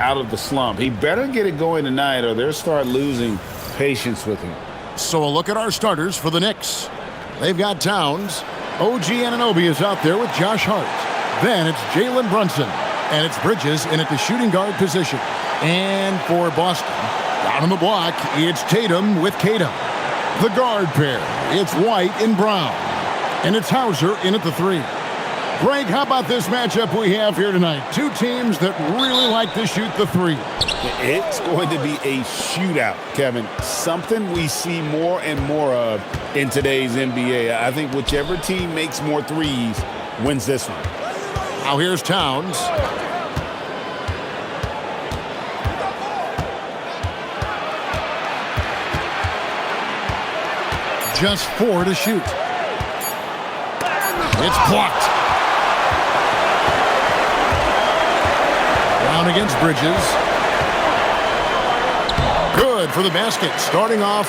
out of the slump. He better get it going tonight or they'll start losing patience with him. So a look at our starters for the Knicks. They've got Towns. OG Anunoby is out there with Josh Hart. Then it's Jalen Brunson. And it's Bridges in at the shooting guard position. And for Boston, down on the block, it's Tatum with Tatum. The guard pair, it's White and Brown. And it's Hauser in at the 3. Greg, how about this matchup we have here tonight? Two teams that really like to shoot the 3. It's going to be a shootout, Kevin. Something we see more and more of in today's NBA. I think whichever team makes more threes wins this one. Now here's Towns. Just 4 to shoot. It's blocked. Down against Bridges. Good for the basket. Starting off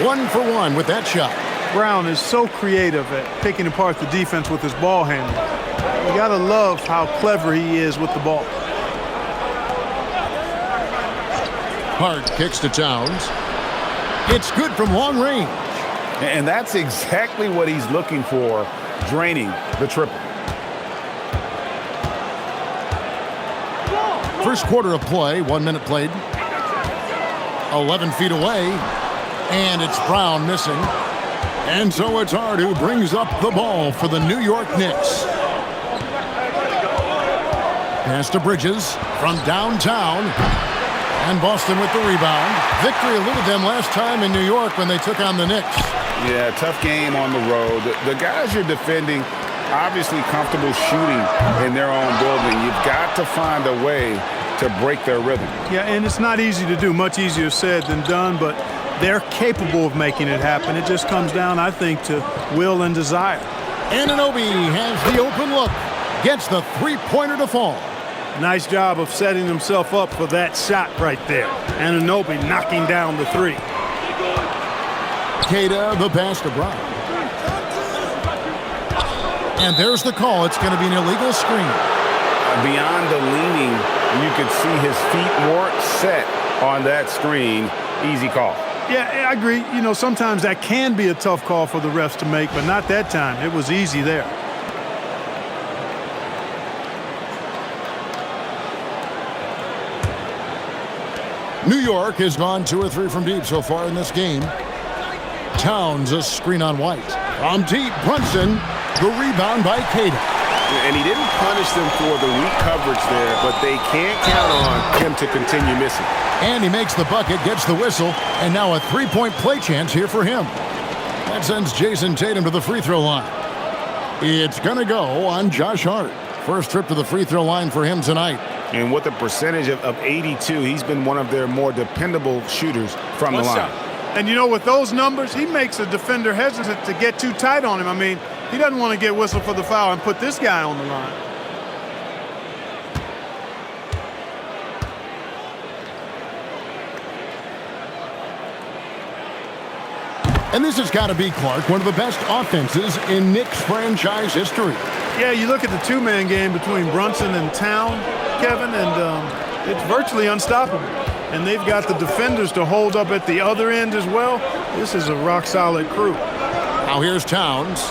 1 for 1 with that shot. Brown is so creative at picking apart the defense with his ball handling. You gotta love how clever he is with the ball. Hart kicks to Towns. It's good from long range. And that's exactly what he's looking for, draining the triple. First quarter of play, 1 minute played. 11 feet away, and it's Brown missing. And so it's Hart who brings up the ball for the New York Knicks. Pass to Bridges from downtown. And Boston with the rebound. Victory eluded them last time in New York when they took on the Knicks. Yeah, tough game on the road. The guys you're defending, obviously comfortable shooting in their own building. You've got to find a way to break their rhythm. Yeah, and it's not easy to do. Much easier said than done, but they're capable of making it happen. It just comes down, I think, to will and desire. Anunoby has the open look. Gets the three-pointer to fall. Nice job of setting himself up for that shot right there. Anunoby knocking down the 3. Queta, the pass to Brown. And there's the call. It's going to be an illegal screen. Beyond the leaning, you could see his feet weren't set on that screen. Easy call. Yeah, I agree. You know, sometimes that can be a tough call for the refs to make, but not that time. It was easy there. New York has gone 2 or 3 from deep so far in this game. Towns a screen on White. From deep, Brunson, the rebound by Queta. And he didn't punish them for the weak coverage there, but they can't count on him to continue missing. And he makes the bucket, gets the whistle, and now a 3-point play chance here for him. That sends Jason Tatum to the free throw line. It's going to go on Josh Hart. First trip to the free throw line for him tonight. And with a percentage of 82, he's been one of their more dependable shooters from the line. And, you know, with those numbers, he makes a defender hesitant to get too tight on him. I mean, he doesn't want to get whistled for the foul and put this guy on the line. And this has got to be, Clark, one of the best offenses in Knicks franchise history. Yeah, you look at the two-man game between Brunson and Town, Kevin, and it's virtually unstoppable. And they've got the defenders to hold up at the other end as well. This is a rock-solid crew. Now here's Towns.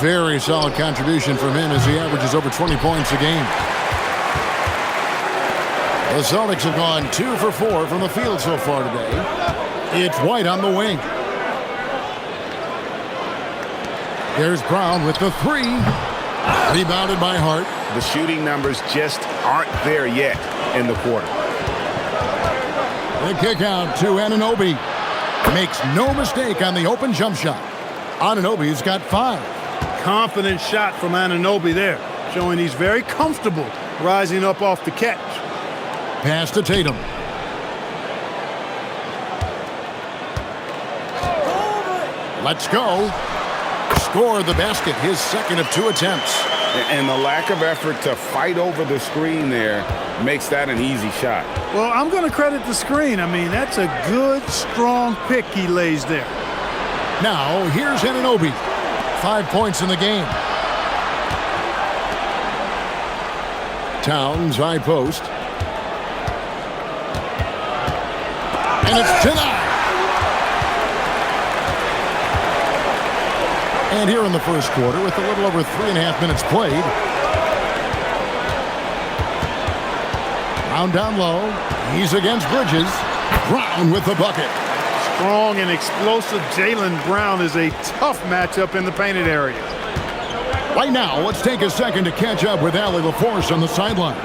Very solid contribution from him as he averages over 20 points a game. The Celtics have gone 2 for 4 from the field so far today. It's White on the wing. There's Brown with the 3. Rebounded by Hart. The shooting numbers just aren't there yet in the quarter. The kick out to Anunoby. Makes no mistake on the open jump shot. Anunoby's got 5. Confident shot from Anunoby there, showing he's very comfortable rising up off the catch. Pass to Tatum. Let's go. Score the basket, his second of 2 attempts. And the lack of effort to fight over the screen there makes that an easy shot. Well, I'm going to credit the screen. I mean, that's a good, strong pick he lays there. Now, here's Anunoby. 5 points in the game. Towns, high post. And it's denied. And here in the first quarter, with a little over 3.5 minutes played. Brown down low. He's against Bridges. Brown with the bucket. Strong and explosive Jaylen Brown is a tough matchup in the painted area. Right now, let's take a second to catch up with Allie LaForce on the sidelines.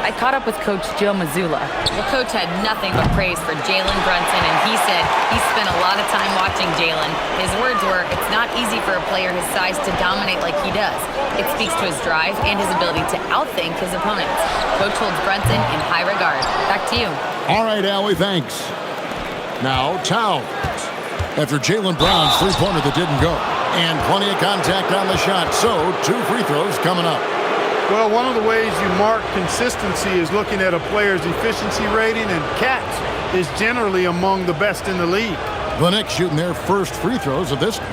I caught up with Coach Joe Mazzulla. The coach had nothing but praise for Jalen Brunson, and he said he spent a lot of time watching Jalen. His words were, it's not easy for a player his size to dominate like he does. It speaks to his drive and his ability to outthink his opponents. Coach holds Brunson in high regard. Back to you. All right, Allie, thanks. Now, Towns. After Jaylen Brown's three-pointer that didn't go. And plenty of contact on the shot, so 2 free throws coming up. Well, one of the ways you mark consistency is looking at a player's efficiency rating, and catch is generally among the best in the league. The Knicks shooting their first free throws of this game.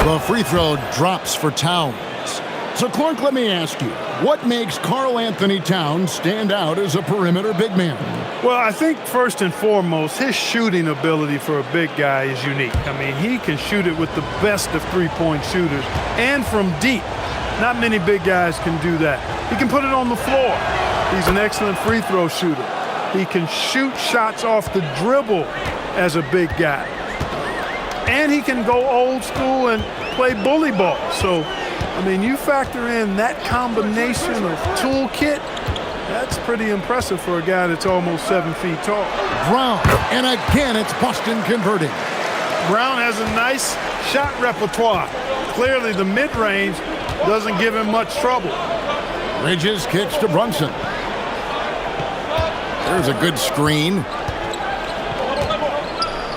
The free throw drops for Towns. So, Clark, let me ask you, what makes Karl Anthony Towns stand out as a perimeter big man? Well, I think first and foremost, his shooting ability for a big guy is unique. I mean, he can shoot it with the best of three-point shooters and from deep. Not many big guys can do that. He can put it on the floor. He's an excellent free throw shooter. He can shoot shots off the dribble as a big guy. And he can go old school and play bully ball. So, I mean, you factor in that combination of toolkit, that's pretty impressive for a guy that's almost 7 feet tall. Brown, and again it's Boston converting. Brown has a nice shot repertoire. Clearly the mid-range doesn't give him much trouble. Bridges kicks to Brunson. There's a good screen.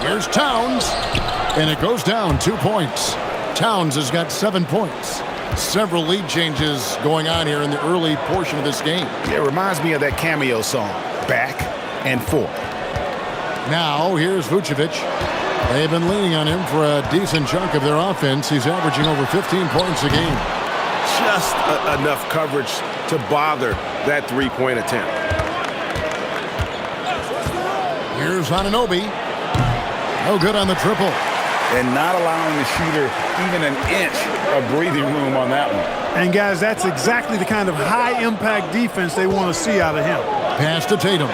Here's Towns. And it goes down 2 points. Towns has got 7 points. Several lead changes going on here in the early portion of this game. Yeah, it reminds me of that cameo song, Back and Forth. Now, here's Vucevic. They've been leaning on him for a decent chunk of their offense. He's averaging over 15 points a game. Just enough coverage to bother that three-point attempt. Here's Anunoby. No good on the triple. And not allowing the shooter even an inch of breathing room on that one. And, guys, that's exactly the kind of high-impact defense they want to see out of him. Pass to Tatum.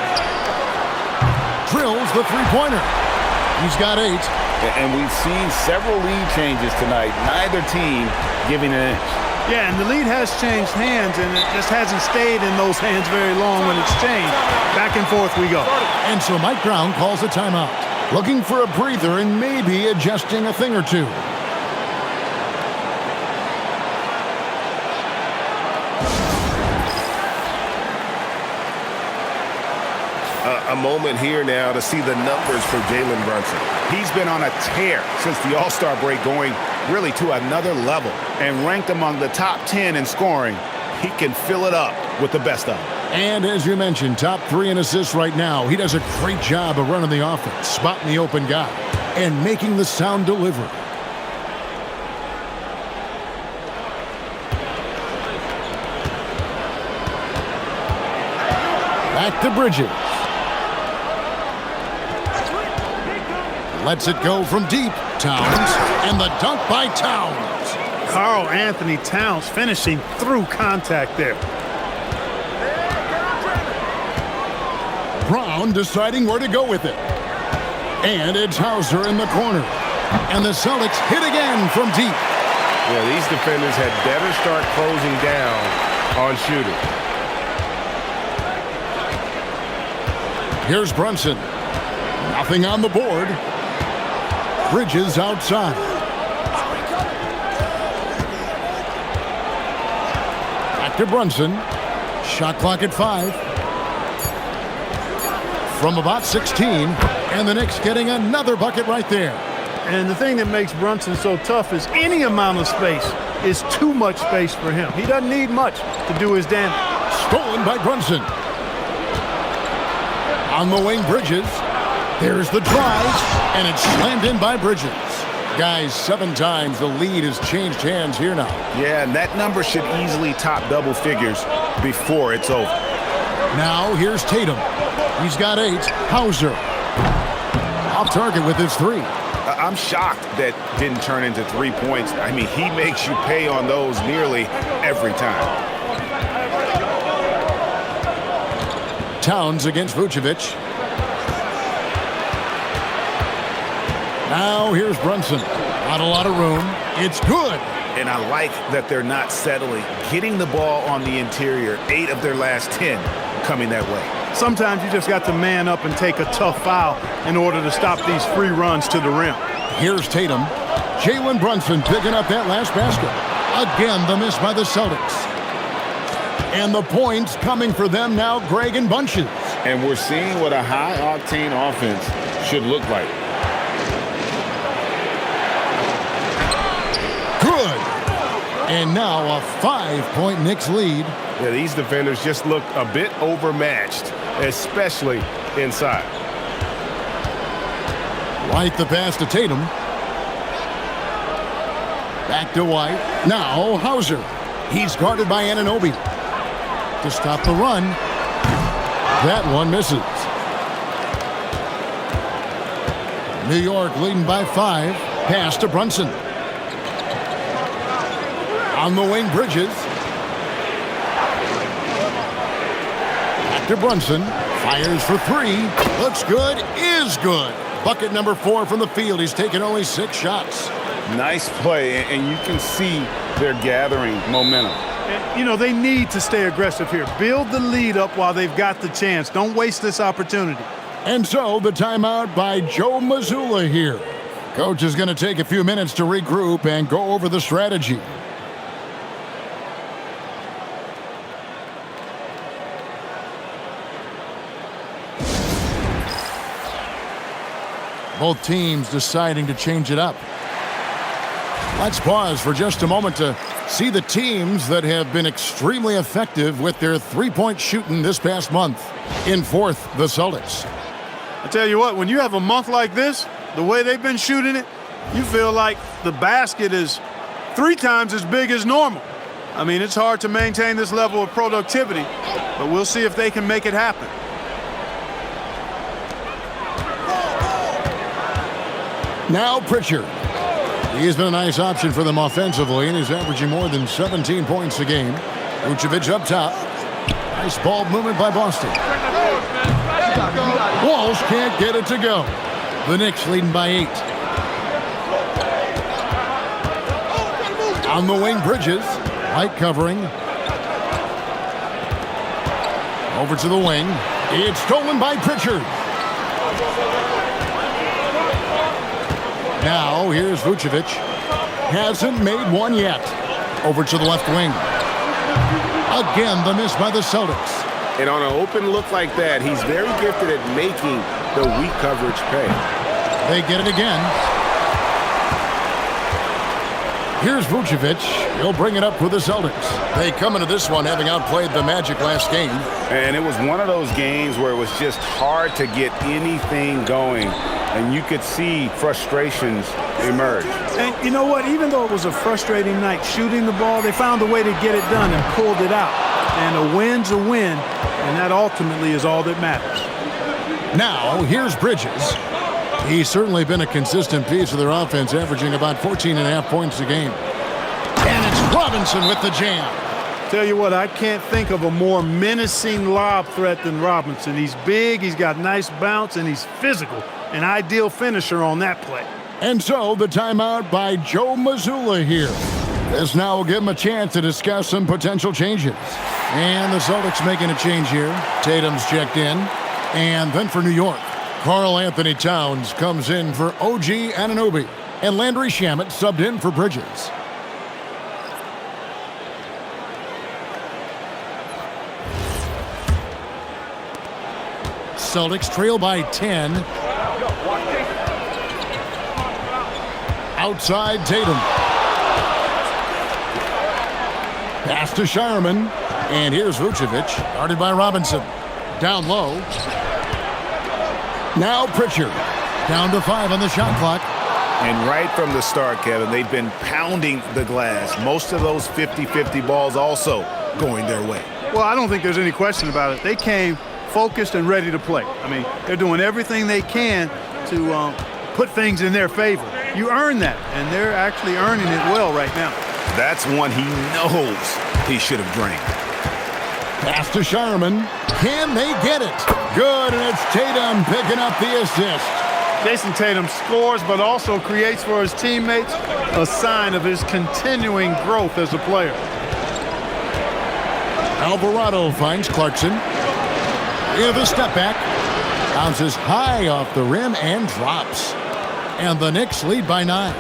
Drills the three-pointer. He's got 8. And we've seen several lead changes tonight. Neither team giving an inch. Yeah, and the lead has changed hands, and it just hasn't stayed in those hands very long when it's changed. Back and forth we go. And so Mike Brown calls a timeout. Looking for a breather and maybe adjusting a thing or two. A moment here now to see the numbers for Jalen Brunson. He's been on a tear since the All-Star break, going really to another level. And ranked among the top 10 in scoring, he can fill it up with the best of them. And as you mentioned, top 3 in assists right now. He does a great job of running the offense, spotting the open guy, and making the sound delivery. Back to Bridges. Lets it go from deep. Towns, and the dunk by Towns. Karl Anthony Towns finishing through contact there. Brown deciding where to go with it. And it's Hauser in the corner. And the Celtics hit again from deep. Yeah, these defenders had better start closing down on shooting. Here's Brunson. Nothing on the board. Bridges outside. Back to Brunson. Shot clock at 5. From about 16, and the Knicks getting another bucket right there. And the thing that makes Brunson so tough is any amount of space is too much space for him. He doesn't need much to do his damage. Stolen by Brunson. On the wing, Bridges. There's the drive, and it's slammed in by Bridges. Guys, 7 times the lead has changed hands here now. Yeah, and that number should easily top double figures before it's over. Now here's Tatum. He's got 8. Hauser off target with his 3. I'm shocked that didn't turn into 3 points. I mean, he makes you pay on those nearly every time. Towns against Vucevic. Now here's Brunson. Not a lot of room. It's good. And I like that they're not settling. Getting the ball on the interior, 8 of their last 10 coming that way. Sometimes you just got to man up and take a tough foul in order to stop these free runs to the rim. Here's Tatum. Jalen Brunson picking up that last basket. Again, the miss by the Celtics. And the points coming for them now, Greg, in bunches. And we're seeing what a high-octane offense should look like. Good. And now a 5-point Knicks lead. Yeah, these defenders just look a bit overmatched, especially inside. White the pass to Tatum. Back to White. Now Hauser. He's guarded by Anunoby. To stop the run. That one misses. New York leading by 5. Pass to Brunson. On the wing, Bridges. Back to Brunson. Fires for 3. Looks good. Is good. Bucket number 4 from the field. He's taken only 6 shots. Nice play, and you can see they're gathering momentum. And, you know, they need to stay aggressive here. Build the lead up while they've got the chance. Don't waste this opportunity. And so the timeout by Joe Mazzulla here. Coach is going to take a few minutes to regroup and go over the strategy. Both teams deciding to change it up. Let's pause for just a moment to see the teams that have been extremely effective with their three-point shooting this past month. In 4th, the Celtics. I tell you what, when you have a month like this, the way they've been shooting it, you feel like the basket is 3 times as big as normal. I mean, it's hard to maintain this level of productivity, but we'll see if they can make it happen. Now Pritchard. He's been a nice option for them offensively, and he's averaging more than 17 points a game. Vucevic up top. Nice ball movement by Boston. Walsh can't get it to go. The Knicks leading by 8. On the wing, Bridges. White covering. Over to the wing. It's stolen by Pritchard. Now, here's Vucevic. Hasn't made one yet. Over to the left wing. Again, the miss by the Celtics. And on an open look like that, he's very gifted at making the weak coverage pay. They get it again. Here's Vucevic. He'll bring it up for the Celtics. They come into this one having outplayed the Magic last game. And it was one of those games where it was just hard to get anything going. And you could see frustrations emerge. And you know what? Even though it was a frustrating night shooting the ball, they found a way to get it done and pulled it out. And a win's a win, and that ultimately is all that matters. Now, here's Bridges. He's certainly been a consistent piece of their offense, averaging about 14.5 points a game. And it's Robinson with the jam. Tell you what, I can't think of a more menacing lob threat than Robinson. He's big, he's got nice bounce, and he's physical. An ideal finisher on that play. And so the timeout by Joe Mazzulla here. This now will give him a chance to discuss some potential changes. And the Celtics making a change here. Tatum's checked in. And then for New York, Karl Anthony Towns comes in for OG Anunoby. And Landry Shamet subbed in for Bridges. Celtics trail by 10. Outside Tatum. Pass to Shireman. And here's Vucevic, guarded by Robinson. Down low. Now Pritchard. Down to 5 on the shot clock. And right from the start, Kevin, they've been pounding the glass. Most of those 50-50 balls also going their way. Well, I don't think there's any question about it. They came focused and ready to play. I mean, they're doing everything they can to put things in their favor. You earn that, and they're actually earning it well right now. That's one he knows he should have drained. Pass to Sharman. Can they get it? Good, and it's Tatum picking up the assist. Jason Tatum scores, but also creates for his teammates a sign of his continuing growth as a player. Alvarado finds Clarkson. With a step back. Bounces high off the rim and drops. And the Knicks lead by 9.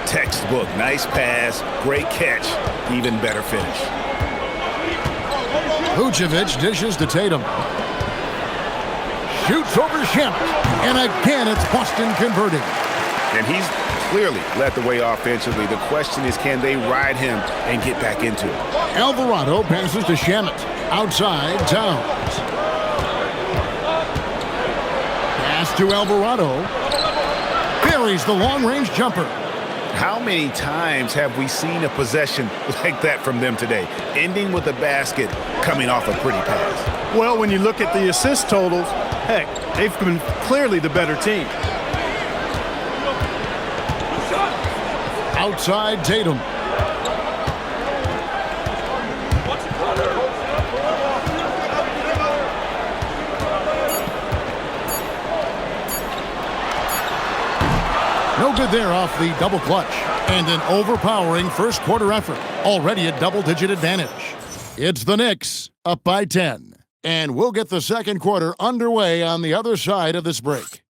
Textbook, nice pass, great catch, even better finish. Vucevic dishes to Tatum. Shoots over Shamet. And again, it's Boston converting. And he's clearly led the way offensively. The question is, can they ride him and get back into it? Alvarado passes to Shamet. Outside, Towns. Pass to Alvarado. Buries the long-range jumper. How many times have we seen a possession like that from them today, ending with a basket coming off a pretty pass? Well, when you look at the assist totals, heck, they've been clearly the better team. Outside Tatum. No good there off the double clutch. And an overpowering first quarter effort. Already a double-digit advantage. It's the Knicks up by 10. And we'll get the second quarter underway on the other side of this break.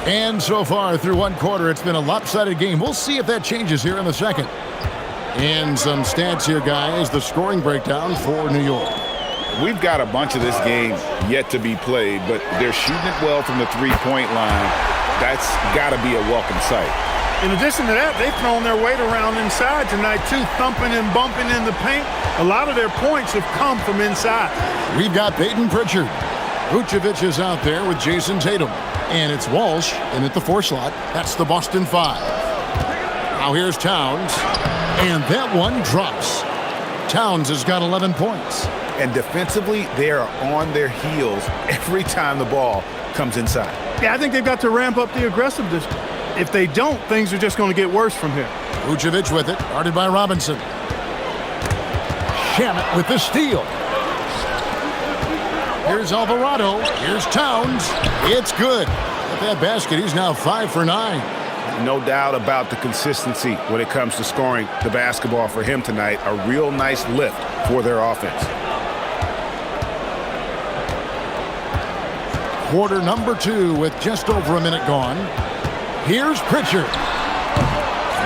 And so far through one quarter, it's been a lopsided game. We'll see if that changes here in the second. And some stats here, guys. The scoring breakdown for New York. We've got a bunch of this game yet to be played, but they're shooting it well from the three-point line. That's got to be a welcome sight. In addition to that, they've thrown their weight around inside tonight, too, thumping and bumping in the paint. A lot of their points have come from inside. We've got Peyton Pritchard. Vucevic is out there with Jason Tatum. And it's Walsh in at the 4 slot. That's the Boston 5. Now here's Towns. And that one drops. Towns has got 11 points. And defensively, they are on their heels every time the ball comes inside. Yeah, I think they've got to ramp up the aggressiveness. If they don't, things are just going to get worse from here. Vucevic with it, guarded by Robinson. Shamet with the steal. Here's Alvarado. Here's Towns. It's good. With that basket, he's now 5 for 9. No doubt about the consistency when it comes to scoring the basketball for him tonight. A real nice lift for their offense. Quarter number 2 with just over a minute gone. Here's Pritchard.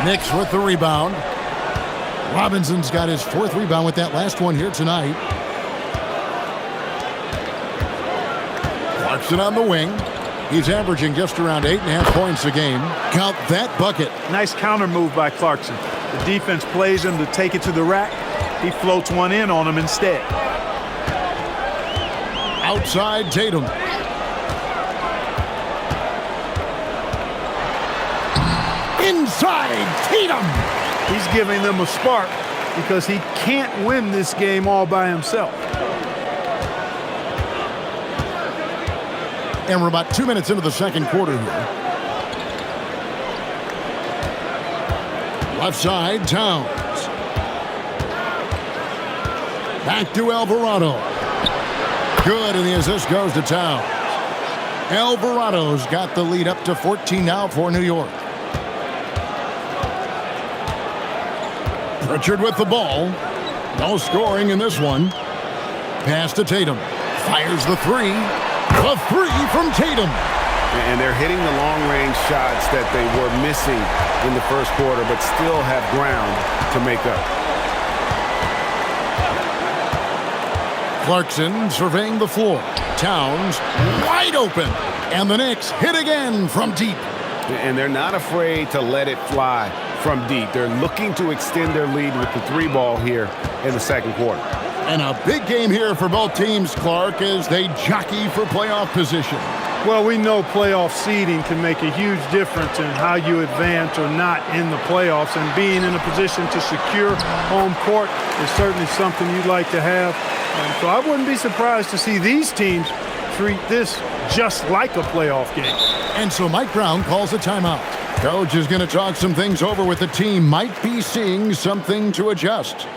Knicks with the rebound. Robinson's got his 4th rebound with that last one here tonight. Clarkson on the wing. He's averaging just around 8.5 points a game. Count that bucket. Nice counter move by Clarkson. The defense plays him to take it to the rack. He floats one in on him instead. Outside Tatum. Inside Tatum. He's giving them a spark because he can't win this game all by himself. And we're about 2 minutes into the second quarter here. Left side, Towns. Back to Alvarado. Good, and the assist goes to Towns. Alvarado's got the lead up to 14 now for New York. Pritchard with the ball. No scoring in this one. Pass to Tatum. Fires the 3. A 3 from Tatum. And they're hitting the long-range shots that they were missing in the first quarter, but still have ground to make up. Clarkson surveying the floor. Towns wide open. And the Knicks hit again from deep. And they're not afraid to let it fly from deep. They're looking to extend their lead with the 3-ball here in the second quarter. And a big game here for both teams, Clark, as they jockey for playoff position. Well, we know playoff seeding can make a huge difference in how you advance or not in the playoffs. And being in a position to secure home court is certainly something you'd like to have. So I wouldn't be surprised to see these teams treat this just like a playoff game. And so Mike Brown calls a timeout. Coach is going to talk some things over with the team. Might be seeing something to adjust.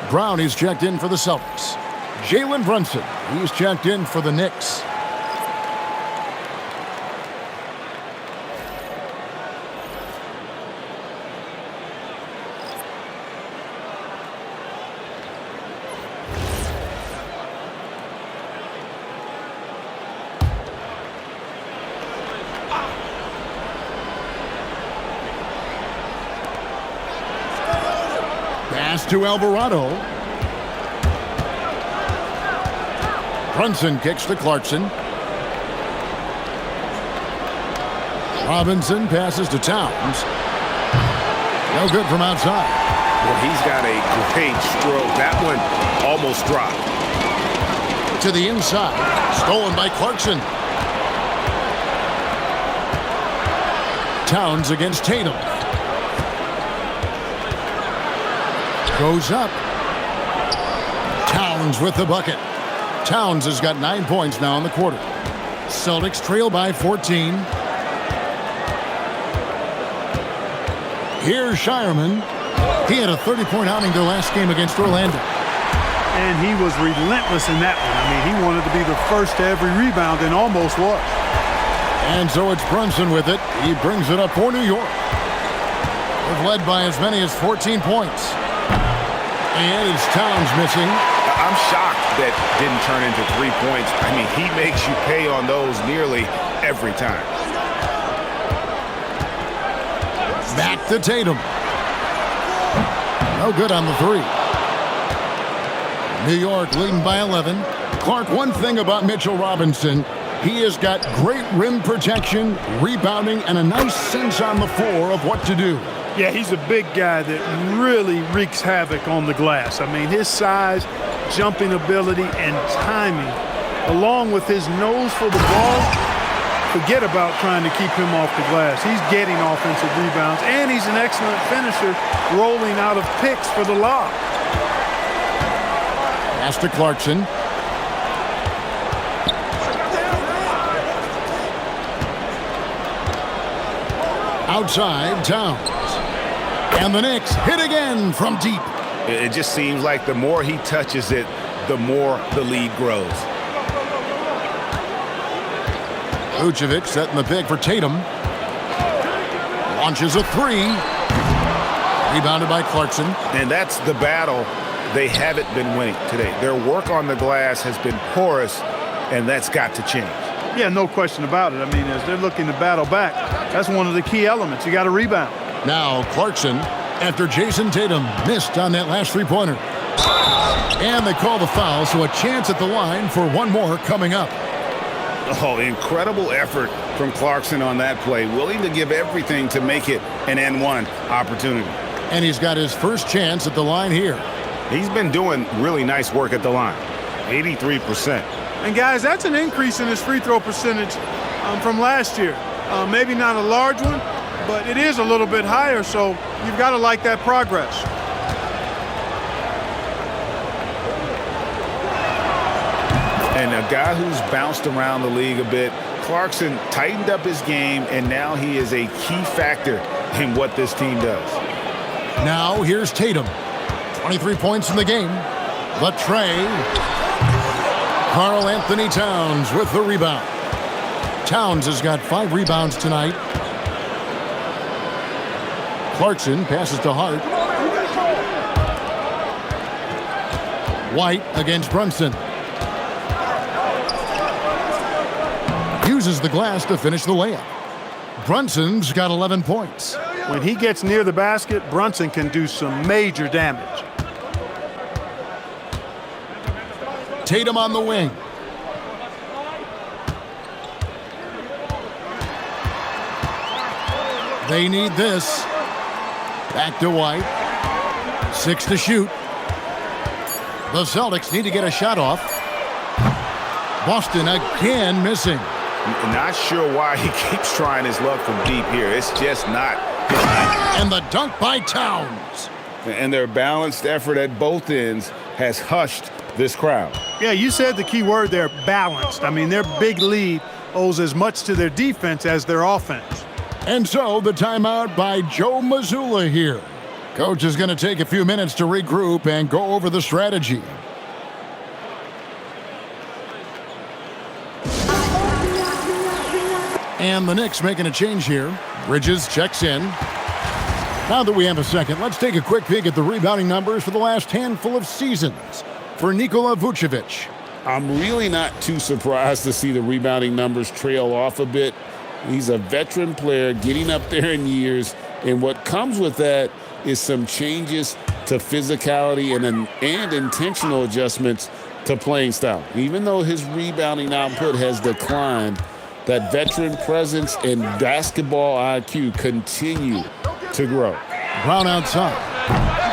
Brown is checked in for the Celtics. Jalen Brunson, he's checked in for the Knicks. Pass to Alvarado. Brunson kicks to Clarkson. Robinson passes to Towns. No good from outside. Well, he's got a great stroke. That one almost dropped. To the inside. Stolen by Clarkson. Towns against Tatum. Goes up. Towns with the bucket. Towns has got 9 points now in the quarter. Celtics trail by 14. Here's Shireman. He had a 30-point outing their last game against Orlando. And he was relentless in that one. I mean, he wanted to be the first to every rebound and almost was. And so it's Brunson with it. He brings it up for New York. They've led by as many as 14 points. And it's Towns missing. I'm shocked that didn't turn into 3 points. I mean, he makes you pay on those nearly every time. Back to Tatum. No good on the 3. New York leading by 11. Clark, one thing about Mitchell Robinson, he has got great rim protection, rebounding, and a nice sense on the floor of what to do. Yeah, he's a big guy that really wreaks havoc on the glass. I mean, his size, jumping ability, and timing, along with his nose for the ball, forget about trying to keep him off the glass. He's getting offensive rebounds, and he's an excellent finisher, rolling out of picks for the lob. Pass to Clarkson. Outside, Towns. And the Knicks hit again from deep. It just seems like the more he touches it, the more the lead grows. Vucevic setting the pick for Tatum. Launches a 3. Rebounded by Clarkson. And that's the battle they haven't been winning today. Their work on the glass has been porous, and that's got to change. Yeah, no question about it. I mean, as they're looking to battle back, that's one of the key elements. You got to rebound. Now Clarkson, after Jason Tatum missed on that last 3-pointer. And they call the foul, so a chance at the line for one more coming up. Oh, incredible effort from Clarkson on that play. Willing to give everything to make it an N1 opportunity. And he's got his first chance at the line here. He's been doing really nice work at the line. 83%. And guys, that's an increase in his free throw percentage from last year. Maybe not a large one, but it is a little bit higher, so you've got to like that progress. And a guy who's bounced around the league a bit, Clarkson tightened up his game, and now he is a key factor in what this team does. Now here's Tatum. 23 points in the game. The tray. Karl Anthony Towns with the rebound. Towns has got 5 rebounds tonight. Clarkson passes to Hart. White against Brunson. Uses the glass to finish the layup. Brunson's got 11 points. When he gets near the basket, Brunson can do some major damage. Tatum on the wing. They need this. Back to White. 6 to shoot. The Celtics need to get a shot off. Boston again missing. Not sure why he keeps trying his luck from deep here. It's just not his night. And the dunk by Towns. And their balanced effort at both ends has hushed this crowd. Yeah, you said the key word there, balanced. I mean, their big lead owes as much to their defense as their offense. And so the timeout by Joe Mazzulla here. Coach is going to take a few minutes to regroup and go over the strategy. And the Knicks making a change here. Bridges checks in. Now that we have a second, let's take a quick peek at the rebounding numbers for the last handful of seasons for Nikola Vucevic. I'm really not too surprised to see the rebounding numbers trail off a bit. He's a veteran player getting up there in years, and what comes with that is some changes to physicality and intentional adjustments to playing style. Even though his rebounding output has declined, that veteran presence and basketball IQ continue to grow. Brown outside.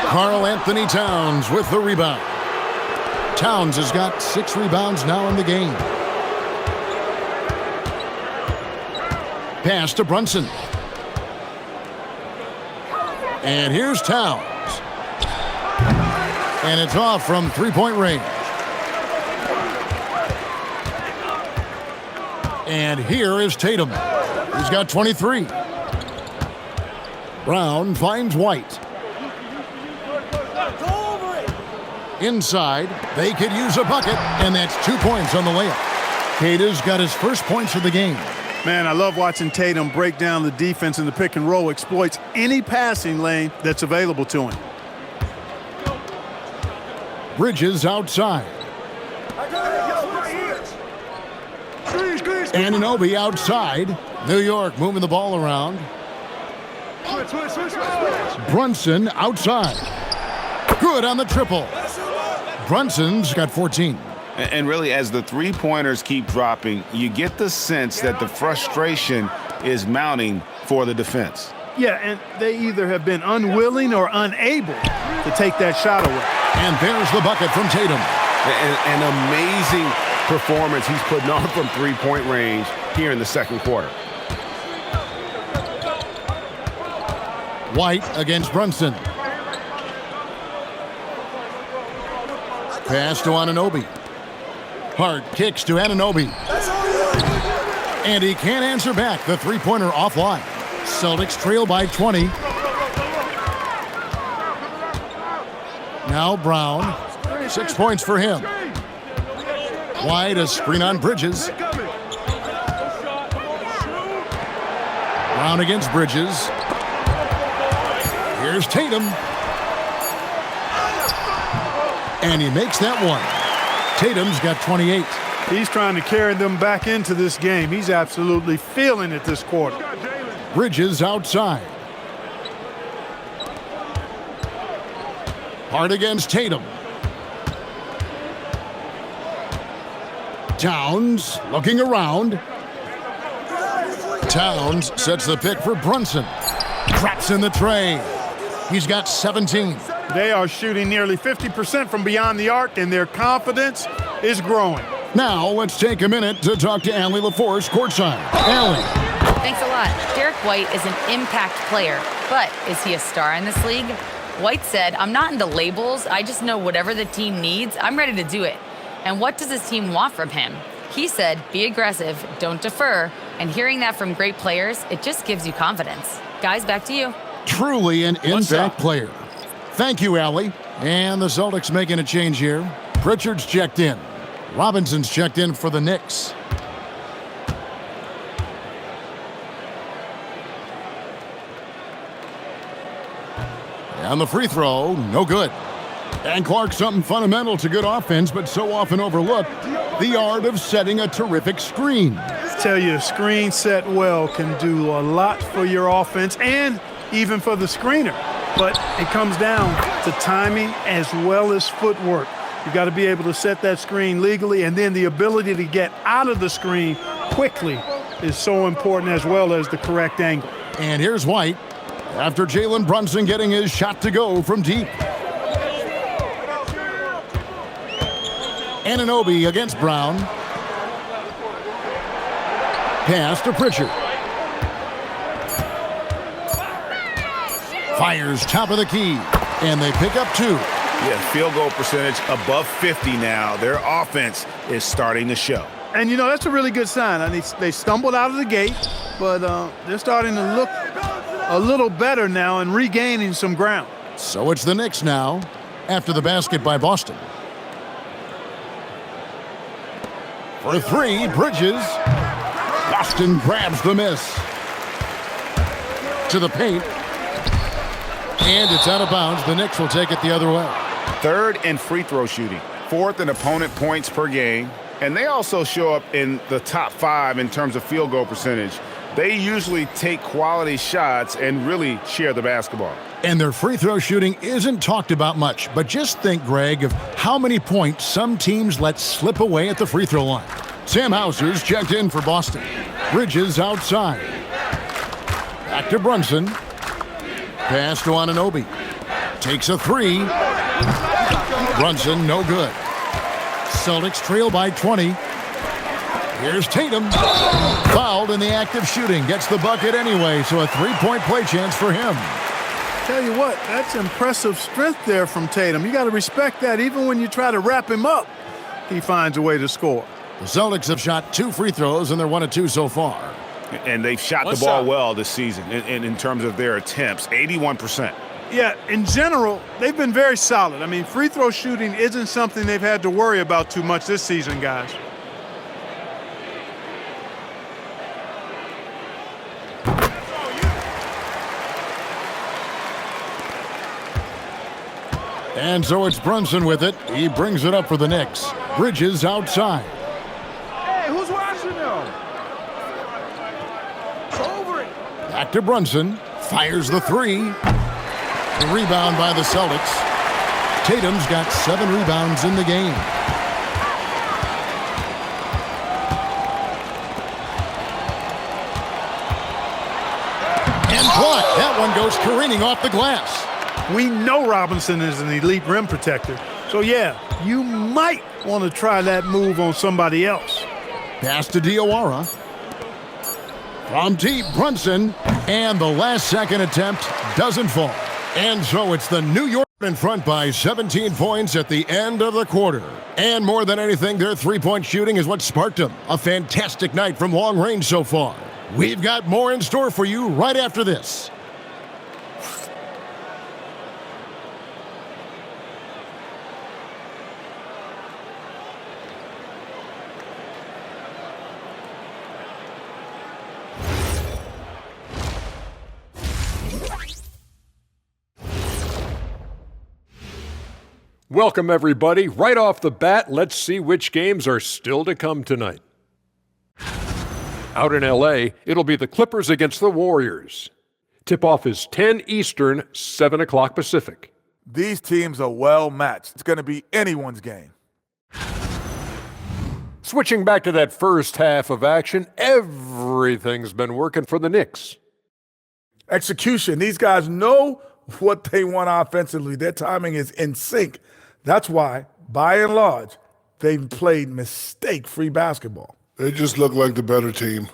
Karl Anthony Towns with the rebound. Towns has got 6 rebounds now in the game. Pass to Brunson. And here's Towns. And it's off from three-point range. And here is Tatum. He's got 23. Brown finds White. Inside, they could use a bucket, and that's 2 points on the layup. Tatum's got his first points of the game. Man, I love watching Tatum break down the defense in the pick and roll, exploits any passing lane that's available to him. Bridges outside. Anunoby outside. New York moving the ball around. Brunson outside. Good on the triple. Brunson's got 14. And really, as the three-pointers keep dropping, you get the sense that the frustration is mounting for the defense. Yeah, and they either have been unwilling or unable to take that shot away. And there's the bucket from Tatum. An amazing performance he's putting on from three-point range here in the second quarter. White against Brunson. Pass to Anunoby. Hart kicks to Anunoby. And he can't answer back. The three-pointer offline. Celtics trail by 20. Now Brown. 6 points for him. White, a screen on Bridges. Brown against Bridges. Here's Tatum. And he makes that one. Tatum's got 28. He's trying to carry them back into this game. He's absolutely feeling it this quarter. Bridges outside. Hart against Tatum. Towns looking around. Towns sets the pick for Brunson. Traps in the tray. He's got 17. They are shooting nearly 50% from beyond the arc, and their confidence is growing. Now let's take a minute to talk to Allie LaForce courtside. Allie. Thanks a lot. Derek White is an impact player, but is he a star in this league? White said, "I'm not into labels. I just know whatever the team needs, I'm ready to do it. And what does his team want from him?" He said, "Be aggressive, don't defer." And hearing that from great players, it just gives you confidence. Guys, back to you. Truly an impact player. Thank you, Allie. And the Celtics making a change here. Pritchard's checked in. Robinson's checked in for the Knicks. And the free throw, no good. And Clark, something fundamental to good offense, but so often overlooked, the art of setting a terrific screen. tell you, a screen set well can do a lot for your offense and even for the screener. But it comes down to timing as well as footwork. You got to be able to set that screen legally, and then the ability to get out of the screen quickly is so important, as well as the correct angle. And here's White after Jalen Brunson getting his shot to go from deep. Anunoby against Brown. Pass to Pritchard. Fires top of the key, and they pick up 2. Yeah, field goal percentage above 50 now. Their offense is starting to show. And, you know, that's a really good sign. I mean, they stumbled out of the gate, but they're starting to look a little better now and regaining some ground. So it's the Knicks now after the basket by Boston. For 3, Bridges. Boston grabs the miss. To the paint. And it's out of bounds. The Knicks will take it the other way. 3rd in free throw shooting. 4th in opponent points per game. And they also show up in the top 5 in terms of field goal percentage. They usually take quality shots and really share the basketball. And their free throw shooting isn't talked about much, but just think, Greg, of how many points some teams let slip away at the free throw line. Sam Hauser's checked in for Boston. Bridges outside. Back to Brunson. Pass to Anunoby. Takes a 3. Brunson, no good. Celtics trail by 20. Here's Tatum. Fouled in the act of shooting. Gets the bucket anyway, so a 3-point play chance for him. Tell you what, that's impressive strength there from Tatum. You got to respect that. Even when you try to wrap him up, he finds a way to score. The Celtics have shot 2 free throws, and they're 1 of 2 so far. And they've shot the ball well this season in terms of their attempts, 81%. Yeah, in general, they've been very solid. I mean, free throw shooting isn't something they've had to worry about too much this season, guys. And so it's Brunson with it. He brings it up for the Knicks. Bridges outside. Hey, who's watching them? It's over it. Back to Brunson. Fires the 3. The rebound by the Celtics. Tatum's got 7 rebounds in the game. And blocked. That one goes careening off the glass. We know Robinson is an elite rim protector. So, yeah, you might want to try that move on somebody else. Pass to Diawara. From deep, Brunson. And the last-second attempt doesn't fall. And so it's the New York in front by 17 points at the end of the quarter. And more than anything, their 3-point shooting is what sparked them. A fantastic night from long range so far. We've got more in store for you right after this. Welcome, everybody. Right off the bat, let's see which games are still to come tonight. Out in L.A., it'll be the Clippers against the Warriors. Tip-off is 10 Eastern, 7 o'clock Pacific. These teams are well matched. It's going to be anyone's game. Switching back to that first half of action, everything's been working for the Knicks. Execution. These guys know what they want offensively. Their timing is in sync. That's why, by and large, they've played mistake-free basketball. They just look like the better team.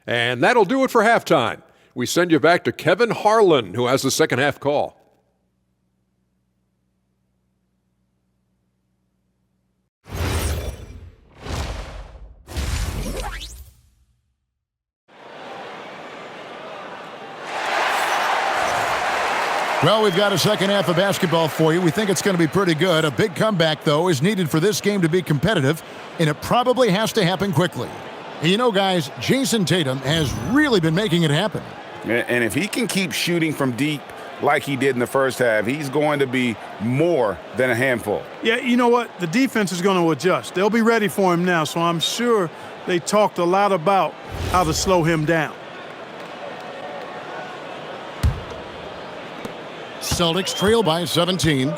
And that'll do it for halftime. We send you back to Kevin Harlan, who has the second half call. Well, we've got a second half of basketball for you. We think it's going to be pretty good. A big comeback, though, is needed for this game to be competitive, and it probably has to happen quickly. And you know, guys, Jason Tatum has really been making it happen. And if he can keep shooting from deep like he did in the first half. He's going to be more than a handful. Yeah, you know what? The defense is going to adjust. They'll be ready for him now, so I'm sure they talked a lot about how to slow him down. Celtics trail by 17.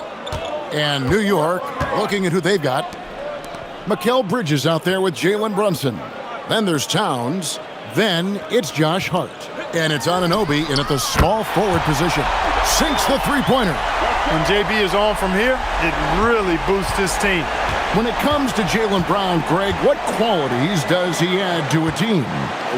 And New York looking at who they've got. Mikal Bridges out there with Jalen Brunson. Then there's Towns. Then it's Josh Hart. And it's Anunoby in at the small forward position. Sinks the three-pointer. When JB is on from here, it really boosts his team. When it comes to Jaylen Brown, Greg, what qualities does he add to a team?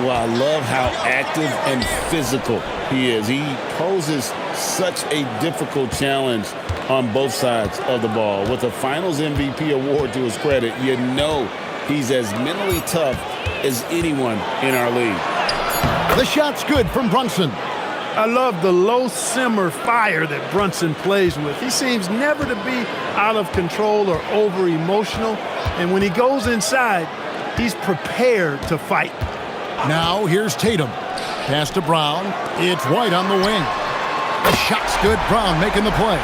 Well, I love how active and physical he is. He poses such a difficult challenge on both sides of the ball. With a Finals MVP award to his credit, you know he's as mentally tough as anyone in our league. The shot's good from Brunson. I love the low simmer fire that Brunson plays with. He seems never to be out of control or over emotional. And when he goes inside, he's prepared to fight. Now here's Tatum. Pass to Brown. It's White on the wing. The shot's good. Brown making the play.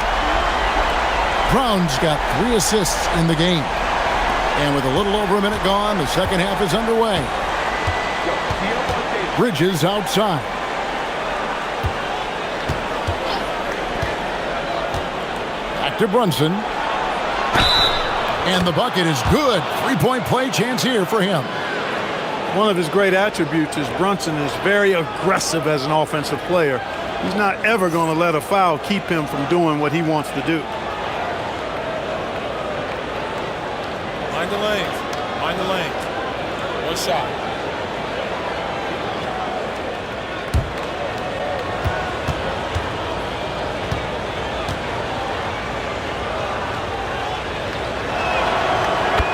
Brown's got 3 assists in the game. And with a little over a minute gone, the second half is underway. Bridges outside. Back to Brunson. And the bucket is good. 3-point play chance here for him. One of his great attributes is Brunson is very aggressive as an offensive player. He's not ever going to let a foul keep him from doing what he wants to do. Mind the lanes. Mind the lanes. One shot.